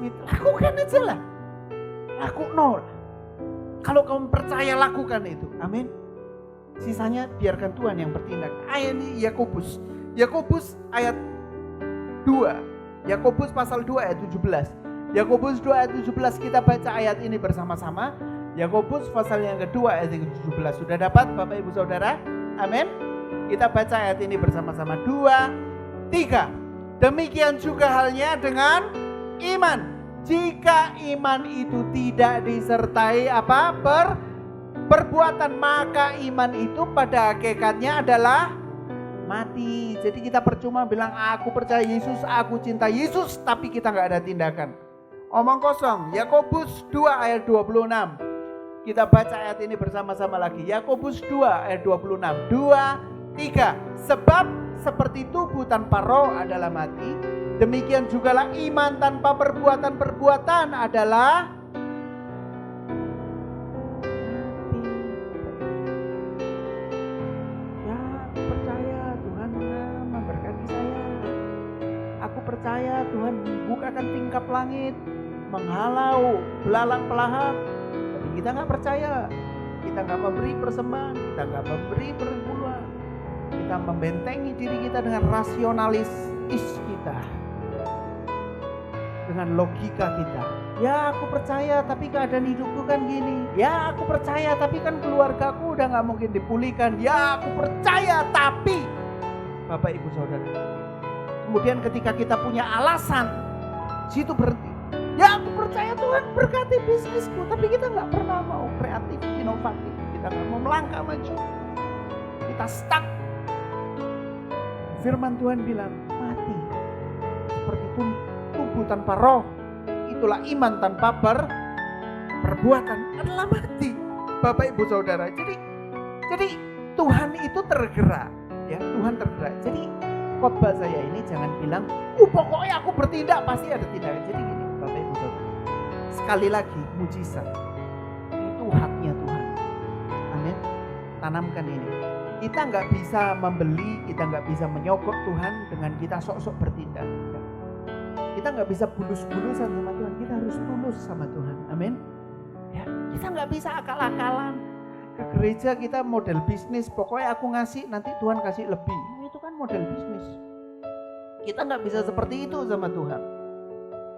it, lakukan aja lah, kalau kamu percaya lakukan itu, amin. Sisanya biarkan Tuhan yang bertindak. Ayat ini Yakobus ayat 2. Yakobus pasal 2 ayat 17. Yakobus 2 ayat 17 kita baca ayat ini bersama-sama. Yakobus pasal yang kedua ayat yang 17. Sudah dapat Bapak Ibu Saudara? Amin. Kita baca ayat ini bersama-sama. 2, 3. Demikian juga halnya dengan iman. Jika iman itu tidak disertai perbuatan, maka iman itu pada hakikatnya adalah mati. Jadi kita percuma bilang aku percaya Yesus, aku cinta Yesus, tapi kita gak ada tindakan. Omong kosong. Yakobus 2 ayat 26. Kita baca ayat ini bersama-sama lagi. Yakobus 2 ayat 26. 2, 3. Sebab seperti tubuh tanpa roh adalah mati, demikian jugalah iman tanpa perbuatan adalah percaya Tuhan bukakan tingkap langit, menghalau belalang pelahap, tapi kita gak percaya, kita gak memberi persembahan, kita gak memberi perpuluhan, kita membentengi diri kita dengan rasionalis kita, dengan logika kita. Ya aku percaya tapi keadaan hidupku kan gini, ya aku percaya tapi kan keluargaku udah gak mungkin dipulihkan, ya aku percaya tapi Bapak Ibu Saudara, kemudian ketika kita punya alasan, situ berhenti. Ya aku percaya Tuhan berkati bisnisku, tapi kita gak pernah mau kreatif, inovatif. Kita gak mau melangkah maju. Kita stuck. Firman Tuhan bilang, mati. Seperti tubuh tanpa roh. Itulah iman tanpa perbuatan adalah mati. Bapak Ibu Saudara. Jadi Tuhan itu tergerak. Ya, Tuhan tergerak. Jadi khotbah saya ini jangan bilang, pokoknya aku bertindak pasti ada tindakan. Jadi gini, Bapak Ibu Saudara. Sekali lagi, mujizat itu haknya Tuhan. Amin. Tanamkan ini. Kita nggak bisa membeli, kita nggak bisa menyogok Tuhan dengan kita sok-sok bertindak. Kita nggak bisa bulus-bulusan sama Tuhan. Kita harus tulus sama Tuhan. Amin. Ya, kita nggak bisa akal-akalan. ke gereja kita model bisnis, pokoknya aku ngasih nanti Tuhan kasih lebih. Itu kan model bisnis. Kita nggak bisa seperti itu sama Tuhan.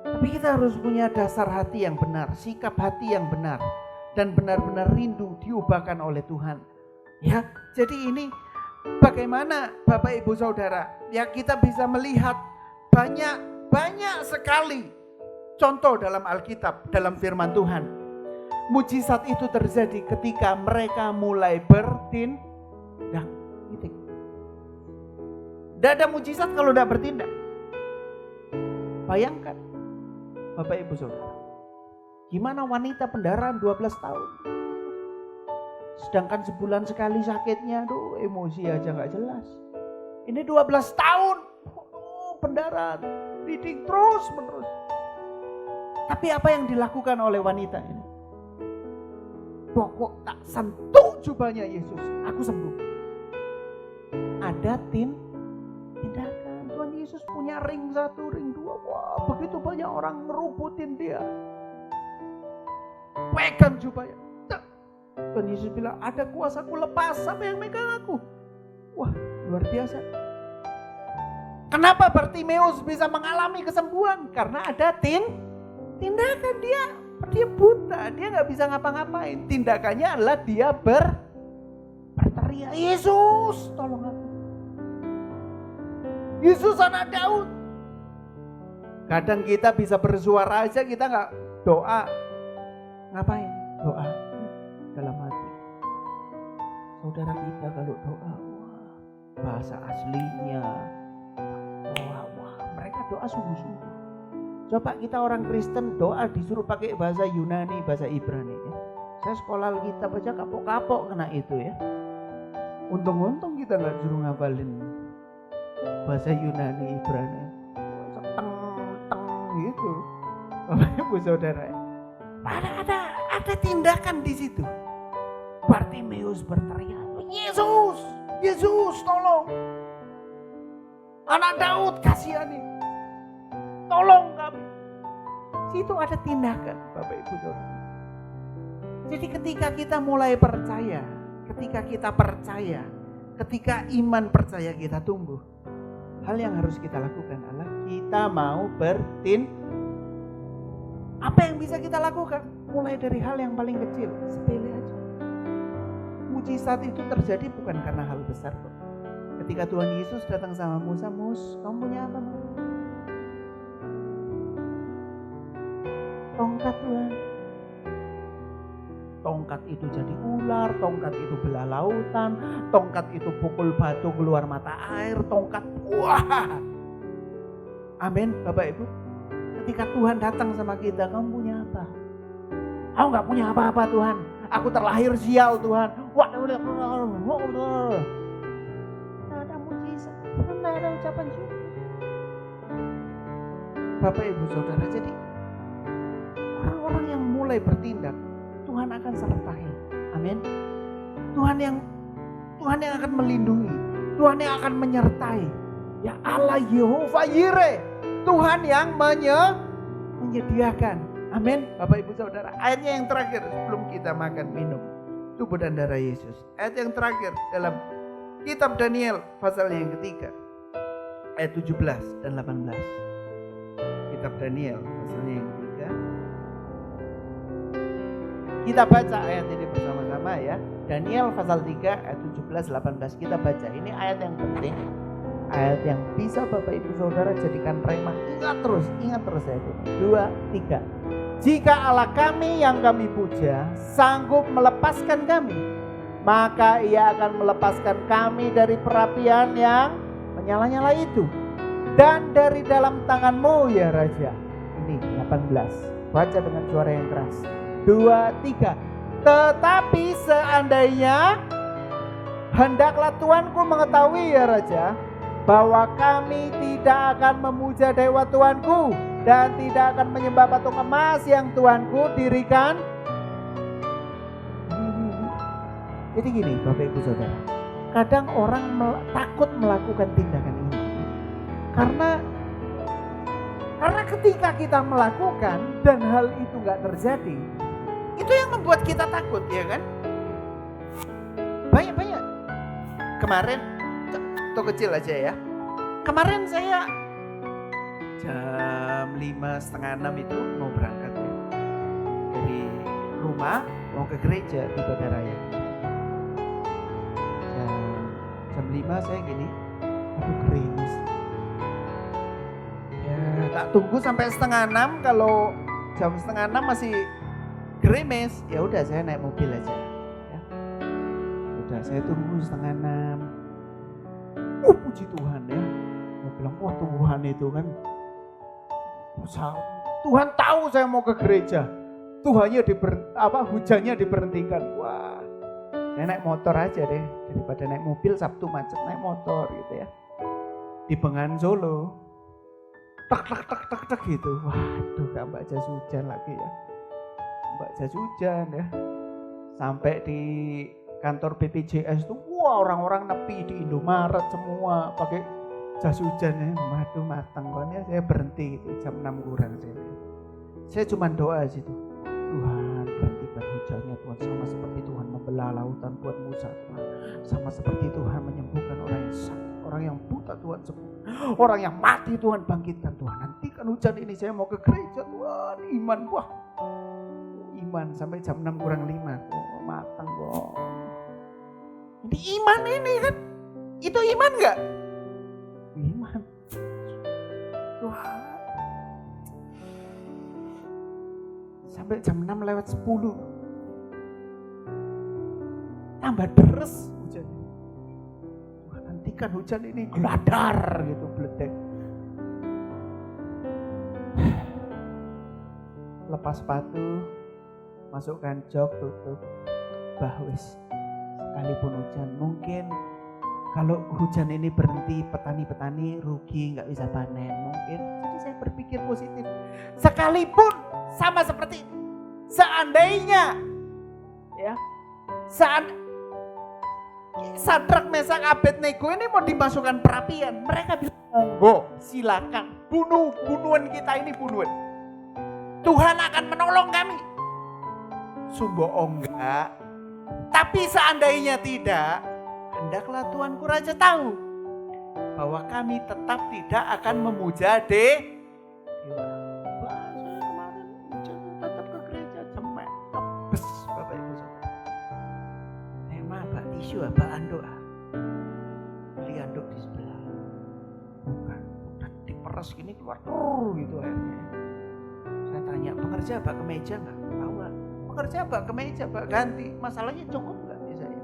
Tapi kita harus punya dasar hati yang benar, sikap hati yang benar, dan benar-benar rindu diubahkan oleh Tuhan. Ya, jadi ini bagaimana Bapak Ibu Saudara, ya kita bisa melihat banyak sekali contoh dalam Alkitab, dalam firman Tuhan. Mujizat itu terjadi ketika mereka mulai bertindak. Tidak ada mujizat kalau tidak bertindak. Bayangkan Bapak Ibu Saudara, gimana wanita pendarahan 12 tahun. Sedangkan sebulan sekali sakitnya, aduh emosi aja gak jelas. Ini 12 tahun, pendarahan, bleeding terus menerus. Tapi apa yang dilakukan oleh wanita ini? Pokok tak sentuh jubahnya Yesus, aku sembuh. Ada tindakan. Tuhan Yesus punya ring 1, ring 2. Wah, begitu banyak orang ngerubutin dia. Pegang jubahnya. Tuhan Yesus bilang, ada kuasaku, lepas siapa yang megang aku. Wah, luar biasa. Kenapa Bartimeus bisa mengalami kesembuhan? Karena ada tindakan. Dia buta, dia gak bisa ngapa-ngapain. Tindakannya adalah dia berteriak, Yesus tolong aku. Yesus anak Daud. Kadang kita bisa bersuara aja, kita gak doa. Ngapain? Doa dalam hati. Saudara kita kalau doa, wah, bahasa aslinya, wah, mereka doa sungguh-sungguh. Coba kita orang Kristen doa disuruh pakai bahasa Yunani, bahasa Ibrani. Ya. Saya sekolah Alkitab aja kapok-kapok kena itu ya. Untung-untung kita nggak suruh ngafalin bahasa Yunani, Ibrani. Teng gitu. Bapak Ibu Saudara. Ada tindakan di situ. Bartimeus berteriak, Yesus tolong. Anak Daud kasihani. Tolong kami. Situ ada tindakan Bapak Ibu Saudara. Jadi ketika kita mulai percaya, ketika kita percaya, ketika iman percaya kita tumbuh, hal yang harus kita lakukan adalah kita mau apa yang bisa kita lakukan? Mulai dari hal yang paling kecil, sepele aja. Mujizat itu terjadi bukan karena hal besar kok. Ketika Tuhan Yesus datang sama Musa, kamu punya apa? Tongkat Tuhan. Tongkat itu jadi ular, tongkat itu belah lautan, tongkat itu pukul batu keluar mata air, tongkat. Wah. Amin Bapak Ibu. Ketika Tuhan datang sama kita, kamu punya apa? Aku gak punya apa-apa Tuhan. Aku terlahir sial Tuhan. Wah, tidak ada mujizat, tidak ada ucapan syukur. Bapak Ibu Saudara, jadi orang-orang yang mulai bertindak, Tuhan akan sertai. Amin. Tuhan yang akan melindungi, Tuhan yang akan menyertai. Ya Allah Yehova Yire, Tuhan yang menyediakan. Amin. Bapak Ibu Saudara, ayatnya yang terakhir sebelum kita makan minum tubuh dan darah Yesus. Ayat yang terakhir dalam kitab Daniel pasal yang ketiga, ayat 17 dan 18. Kitab Daniel pasal yang ketiga. Kita baca ayat ini bersama-sama ya. Daniel pasal 3 ayat 17-18 kita baca. Ini ayat yang penting. Ayat yang bisa Bapak Ibu Saudara jadikan rema. Ingat terus ayat ini. 2, 3. Jika Allah kami yang kami puja sanggup melepaskan kami, maka ia akan melepaskan kami dari perapian yang menyala-nyala itu. Dan dari dalam tanganmu ya Raja. Ini 18. Baca dengan suara yang keras. 2, 3. Tetapi seandainya hendaklah Tuanku mengetahui ya Raja, bahwa kami tidak akan memuja dewa Tuanku dan tidak akan menyembah patung emas yang Tuanku dirikan. Jadi gini Bapak Ibu Saudara, kadang orang takut melakukan tindakan ini karena ketika kita melakukan dan hal itu gak terjadi, itu yang membuat kita takut, ya kan? kemarin, contoh kecil aja ya. Kemarin saya jam 5:30 itu mau berangkat ya. Dari rumah mau ke gereja di Bandaraya. Jam 5 saya gini, aduh gerimis. Ya tak tunggu sampai 5:30, kalau jam 5:30 masih gerimis, ya udah saya naik mobil aja. Ya. Udah saya tunggu 5:30. Puji Tuhan ya. Saya bilang, wah Tuhan itu kan, Tuhan tahu saya mau ke gereja. Hujannya diberhentikan. Wah, saya naik motor aja deh, daripada naik mobil Sabtu macet, naik motor gitu ya. Di Bengan Solo, tek gitu. Waduh, gak mbak jas hujan lagi ya. Mbak jas hujan ya. Sampai di kantor BPJS tuh, wah orang-orang nepi di Indomaret semua pakai jas hujan ya. Waduh, matang banget. Saya berhenti itu jam 6 kurang saya cuma doa situ. Tuhan, berhentikan hujannya Tuhan, sama seperti Tuhan membelah lautan buat Musa Tuhan. Sama seperti Tuhan menyembuhkan orang yang sakit, orang yang buta Tuhan sembuh, orang yang mati Tuhan bangkitkan Tuhan. Hentikan hujan ini, saya mau ke gereja Tuhan. Iman, wah iman sampai jam 6 kurang 5. Oh, matang kok. Ini iman ini kan, itu iman gak? Iman. Tuhan. Sampai jam 6:10 tambah deres hujannya. Tuhan, hentikan hujan ini, gladar gitu, bledek. Lepas sepatu, masukkan jok, tutup, bahwis. Sekalipun hujan, mungkin kalau hujan ini berhenti, petani-petani rugi, nggak bisa panen mungkin. Jadi saya berpikir positif. Sekalipun sama seperti seandainya ya, Sadrak, Mesak, Abednego ini mau dimasukkan perapian, mereka bilang, monggo silakan, bunuhan kita ini bunuhan. Tuhan akan menolong kami. Sumbo enggak. Tapi seandainya tidak, hendaklah Tuanku Raja tahu bahwa kami tetap tidak akan memuja dewa. Tetap ke gereja cemek, tebes Bapak Ibu Saudara. Tema Pak Tisu, Pak Andok. Beli anduk di sebelah. Bukan, udah diperes gini keluar gitu airnya. Saya tanya, pengerja Pak kemeja nggak? Bawa. Pengerja Pak kemeja, Pak ganti. Masalahnya cukup nggak di saya?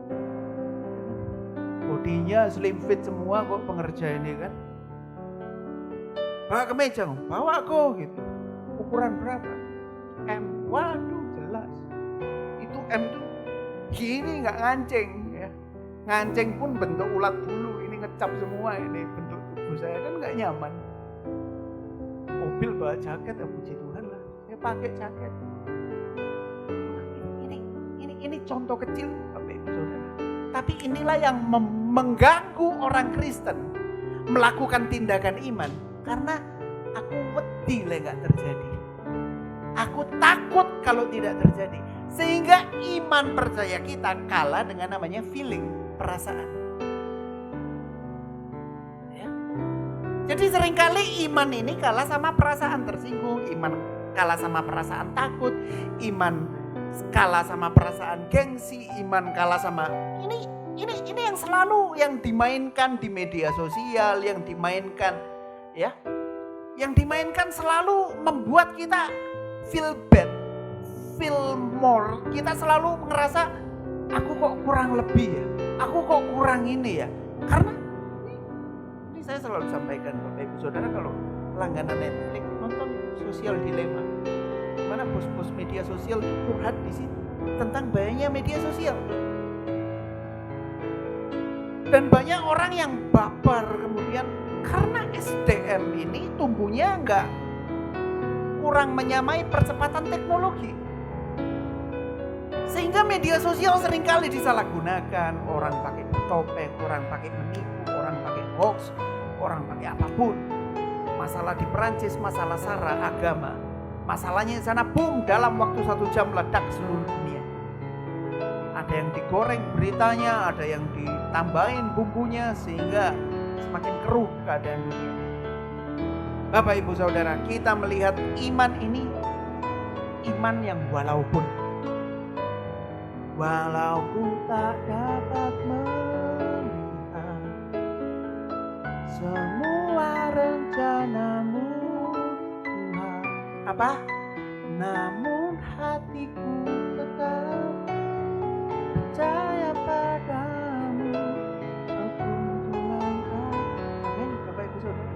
Bodinya slim fit semua kok pengerja ini kan. Pak kemeja, bawa kok gitu. Ukuran berapa? M. Waduh, jelas. Itu M tuh gini, nggak ngancing ya. Ngancing pun bentuk ulat bulu, ini ngecap semua ini bentuk tubuh saya kan nggak nyaman. Mobil bawa jaket, ya puji Tuhan lah. Saya pakai jaket. Ini contoh kecil Bapak Ibu Saudara. Tapi inilah yang mengganggu orang Kristen melakukan tindakan iman, karena aku wedi lah nggak terjadi. Aku takut kalau tidak terjadi. Sehingga iman percaya kita kalah dengan namanya feeling, perasaan. Ya. Jadi seringkali iman ini kalah sama perasaan tersinggung, iman kalah sama perasaan takut, iman kalah sama perasaan gengsi, iman kalah sama ini yang selalu yang dimainkan di media sosial, yang dimainkan ya. Yang dimainkan selalu membuat kita feel bad, feel more. Kita selalu ngerasa aku kok kurang lebih ya, aku kok kurang ini ya. Karena ini saya selalu sampaikan Bapak Ibu Saudara, kalau langganan Netflix nonton Sosial Dilema, mana bos-bos media sosial curhat di situ tentang bahayanya media sosial. Dan banyak orang yang baper kemudian karena SDM ini tumbuhnya kurang menyamai percepatan teknologi. Sehingga media sosial seringkali disalahgunakan. Orang pakai topeng, orang pakai menipu, orang pakai hoax, orang pakai apapun. Masalah di Perancis, masalah sara agama. Masalahnya di sana boom, dalam waktu 1 jam meledak seluruh dunia. Ada yang digoreng beritanya, ada yang ditambahin bumbunya sehingga semakin keruh keadaan dunia. Bapak Ibu Saudara, kita melihat iman ini iman yang walaupun ku tak dapat melihat semua rencanamu Tuhan, apa? Namun hatiku tetap percaya padamu. Aku tulangkan. Amin, Bapak Ibu Saudara.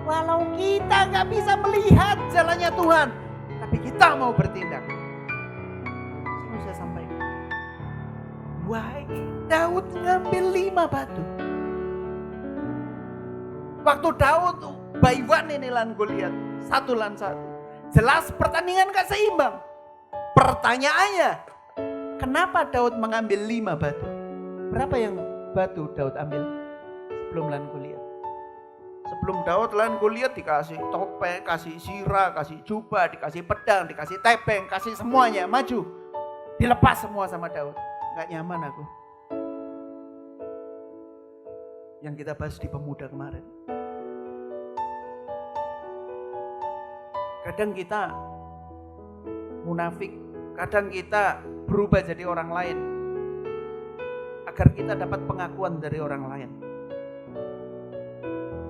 Walau kita gak bisa melihat jalannya Tuhan, tapi kita mau bertindak. Saya sampaikan. Wah, Daud ngambil 5 batu. Waktu Daud by one ini lan Goliat, 1 lawan 1. Jelas pertandingan gak seimbang. Pertanyaannya, kenapa Daud mengambil 5 batu? Berapa yang batu Daud ambil sebelum lawan Goliat? Sebelum Daud lawan Goliat dikasih topeng, kasih sirah, kasih jubah, dikasih pedang, dikasih tepeng, kasih semuanya, maju. Dilepas semua sama Daud. Gak nyaman aku. Yang kita bahas di pemuda kemarin. Kadang kita munafik, kadang kita berubah jadi orang lain agar kita dapat pengakuan dari orang lain.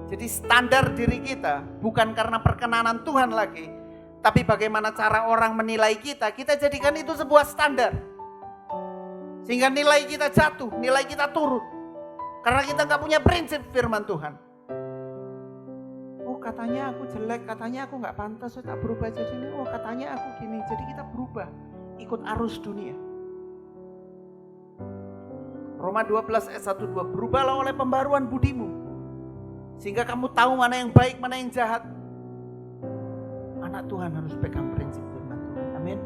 Jadi standar diri kita bukan karena perkenanan Tuhan lagi, tapi bagaimana cara orang menilai kita, kita jadikan itu sebuah standar. Sehingga nilai kita jatuh, nilai kita turun. Karena kita gak punya prinsip firman Tuhan. Oh katanya aku jelek, katanya aku gak pantas, saya tak berubah jadi ini. Oh katanya aku gini, jadi kita berubah. Ikut arus dunia. Roma 12 ayat 1-2, berubahlah oleh pembaruan budimu. Sehingga kamu tahu mana yang baik, mana yang jahat. Anak Tuhan harus pegang prinsip firman Tuhan. Amin.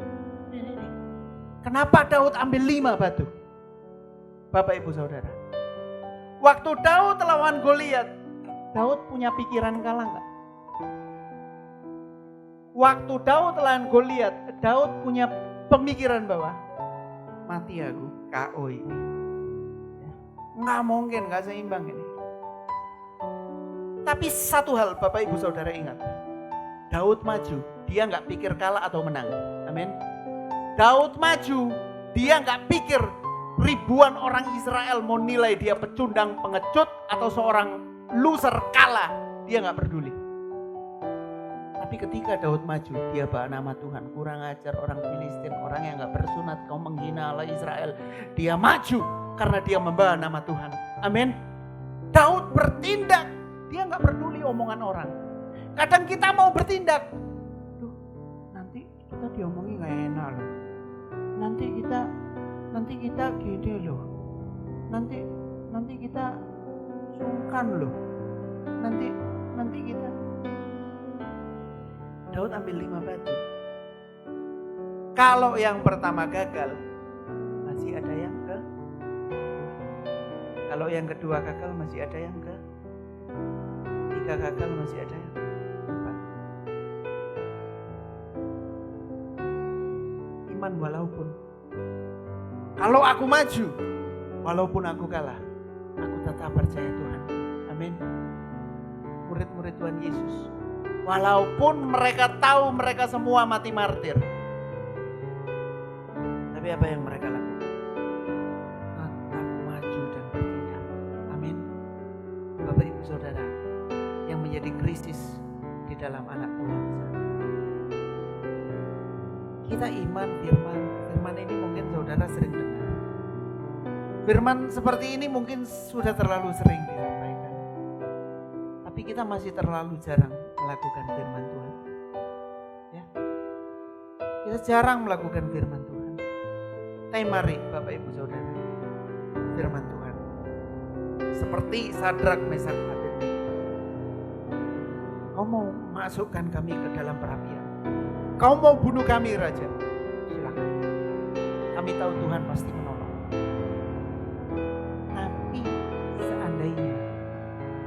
Kenapa Daud ambil 5 batu? Bapak Ibu Saudara. Waktu Daud lawan Goliat, Daud punya pikiran kalah enggak? Waktu Daud lawan Goliat, Daud punya pemikiran bahwa mati aku, KO ini. Nggak mungkin, nggak seimbang ini. Tapi satu hal Bapak Ibu Saudara ingat. Daud maju, dia nggak pikir kalah atau menang. Amin. Daud maju, dia nggak pikir ribuan orang Israel mau nilai dia pecundang, pengecut, atau seorang loser kalah. Dia nggak peduli. Tapi ketika Daud maju, dia bawa nama Tuhan. Kurang ajar orang Filistin, orang yang nggak bersunat, kau menghina Allah Israel. Dia maju karena dia membawa nama Tuhan. Amin. Daud bertindak, dia nggak peduli omongan orang. Kadang kita mau bertindak, nanti kita diomongi nggak enak loh. Nanti kita gede loh. Nanti kita sungkan loh. Nanti kita. Daud ambil 5 batu. Kalau yang pertama gagal, masih ada yang ke. Kalau yang kedua gagal, masih ada yang ke. 3 gagal, masih ada yang 4. Iman walaupun. Kalau aku maju, walaupun aku kalah, aku tetap percaya Tuhan. Amin. Murid-murid Tuhan Yesus, walaupun mereka tahu mereka semua mati martir, tapi apa yang mereka lakukan? Tetap maju dan bertindak. Amin. Bapak Ibu Saudara, yang menjadi krisis di dalam anak Tuhan, kita iman firman ini mungkin saudara sering dengar. Firman seperti ini mungkin sudah terlalu sering disampaikan. Tapi kita masih terlalu jarang melakukan firman Tuhan. Ya. Kita jarang melakukan firman Tuhan. Tapi mari Bapak Ibu Saudara, firman Tuhan. Seperti Sadrak, Mesak, Abednego. Kau mau masukkan kami ke dalam perapian. Kau mau bunuh kami Raja. Silakan. Kami tahu Tuhan pasti menolong. Tapi seandainya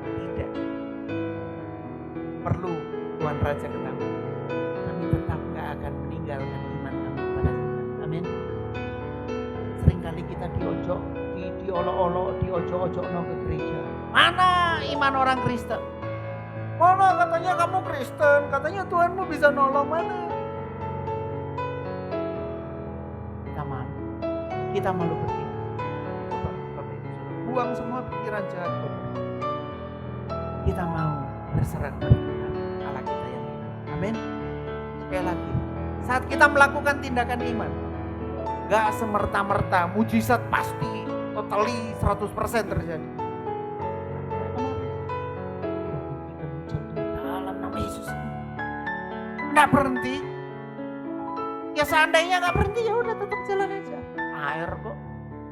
tidak perlu Tuhan Raja ketahui, kami tetap gak akan meninggalkan iman kami kepada Tuhan. Amin. Seringkali kita diolok-olok, diojo-ojokno ke gereja. Mana iman orang Kristen? Mana katanya kamu Kristen, katanya Tuhanmu bisa nolong, mana? Kita malu bertindak. Bapak Ibu, buang semua pikiran jahat. Kita mau berserah kepada Tuhan Allah kita yang hidup. Amin. Sekali lagi, saat kita melakukan tindakan iman, gak semerta-merta mujizat pasti totally 100% terjadi. Dalam nama Yesus, nggak berhenti. Ya seandainya nggak berhenti, ya udah tetap jalan aja. Air kok,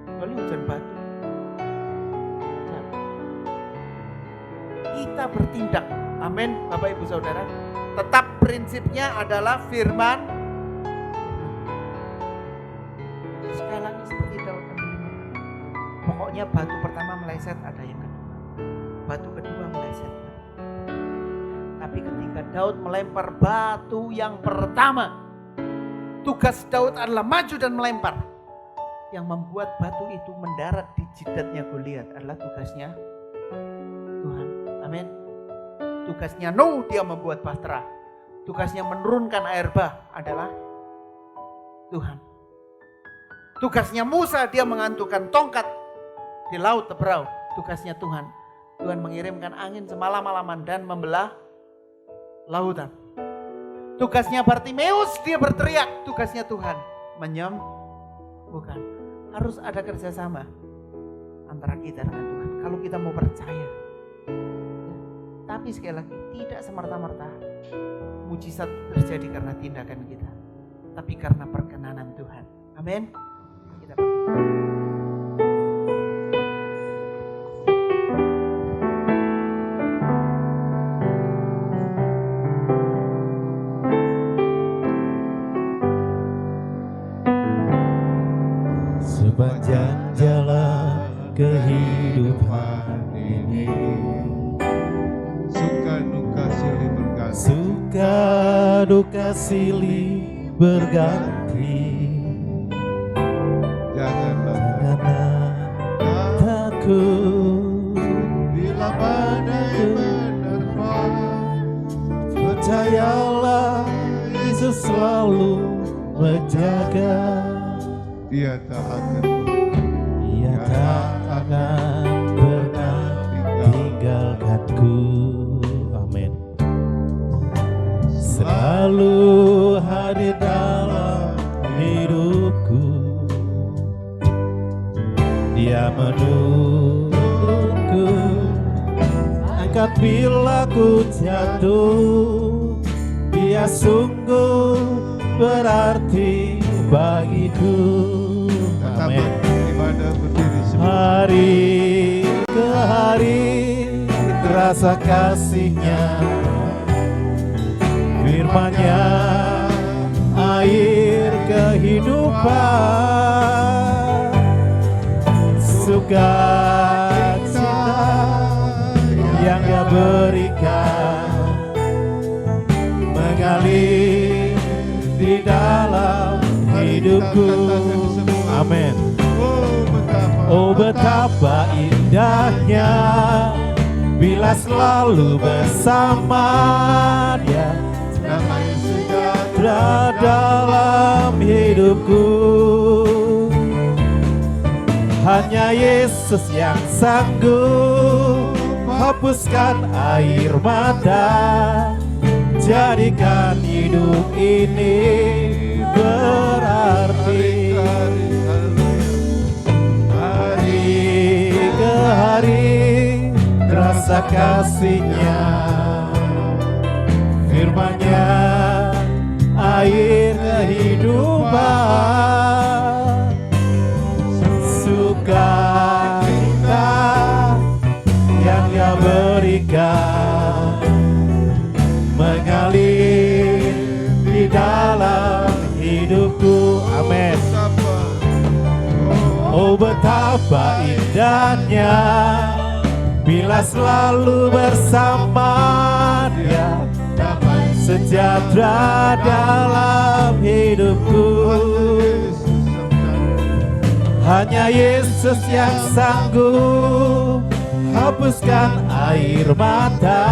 kecuali hujan batu. Kita bertindak, amin, Bapak Ibu Saudara. Tetap prinsipnya adalah firman. Sekali lagi seperti Daud, pokoknya batu pertama meleset, ada yang kedua. Batu kedua meleset. Tapi ketika Daud melempar batu yang pertama, tugas Daud adalah maju dan melempar. Yang membuat batu itu mendarat di jidatnya Goliat adalah tugasnya Tuhan. Amin. Tugasnya Nuh, dia membuat bahtera. Tugasnya menurunkan air bah adalah Tuhan. Tugasnya Musa, dia mengantukkan tongkat di laut Teberau. Tugasnya Tuhan. Tuhan mengirimkan angin semalam-malaman dan membelah lautan. Tugasnya Bartimeus, dia berteriak. Tugasnya Tuhan menyembuhkan. Harus ada kerjasama antara kita dengan Tuhan. Kalau kita mau percaya. Tapi sekali lagi, tidak semerta-merta mujizat terjadi karena tindakan kita. Tapi karena perkenanan Tuhan. Amin. Kita sepanjang jalan kehidupan ini, Suka duka silih berganti. suka duka silih berganti. Janganlah Janganlah takut bila badai menerpa. percayalah Yesus selalu menjaga. Dia tak akan Ia tak akan pernah tinggalkanku. Amin. Selalu hadir dalam hidupku. Dia menuntunku, angkat bila ku jatuh. Dia sungguh berarti bagiku. Amin. ibadah berdiri semua. Hari ke hari terasa kasih-Nya, firman-Nya air kehidupan, sukacita yang Dia berikan mengalir di dalam hidupku. Amin. Oh betapa indahnya bila selalu bersama Dia, damai sejahtera dalam hidupku. Hanya Yesus yang sanggup hapuskan air mata, jadikan hidup ini berarti. Hari ke hari terasa kasih-Nya, firman-Nya air kehidupan, sukacita yang Dia berikan mengalir di dalam hidupku. Amin. Oh betapa indahnya bila selalu bersama Dia, damai sejahtera dalam hidupku. Hanya Yesus yang sanggup hapuskan air mata,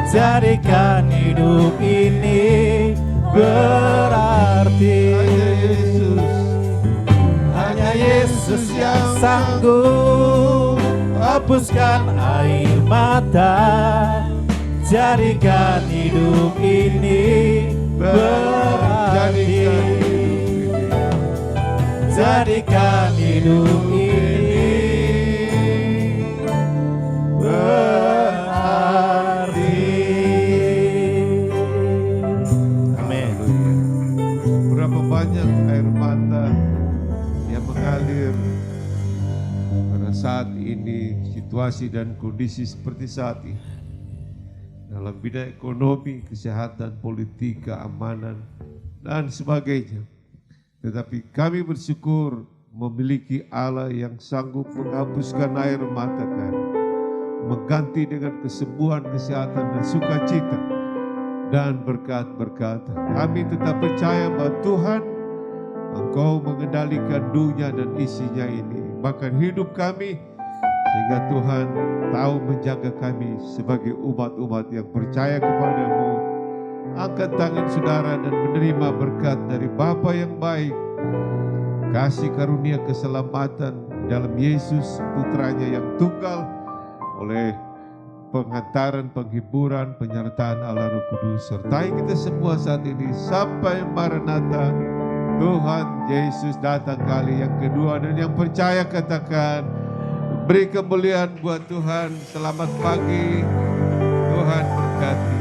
jadikan hidup ini berarti. Hanya Yesus yang sanggup hapuskan air mata, jadikan hidup ini berarti. Jadikan hidup ini berarti. Amin. Berapa banyak air mata yang mengalir pada saat ini, situasi dan kondisi seperti saat ini, dalam bidang ekonomi, kesehatan, politik, keamanan, dan sebagainya. Tetapi kami bersyukur memiliki Allah yang sanggup menghapuskan air mata kami, mengganti dengan kesembuhan, kesehatan, dan sukacita, dan berkat-berkat. Kami tetap percaya bahwa Tuhan, Engkau mengendalikan dunia dan isinya ini, bahkan hidup kami, sehingga Tuhan tahu menjaga kami sebagai umat-umat yang percaya kepadamu. Angkat tangan saudara dan menerima berkat dari Bapa yang baik, kasih karunia keselamatan dalam Yesus Putranya yang tunggal, oleh pengantaran, penghiburan, penyertaan Allah Roh Kudus. Sertai kita semua saat ini sampai Maranatha, Tuhan Yesus datang kali yang kedua. Dan yang percaya katakan, beri kemuliaan buat Tuhan. Selamat pagi, Tuhan berkati.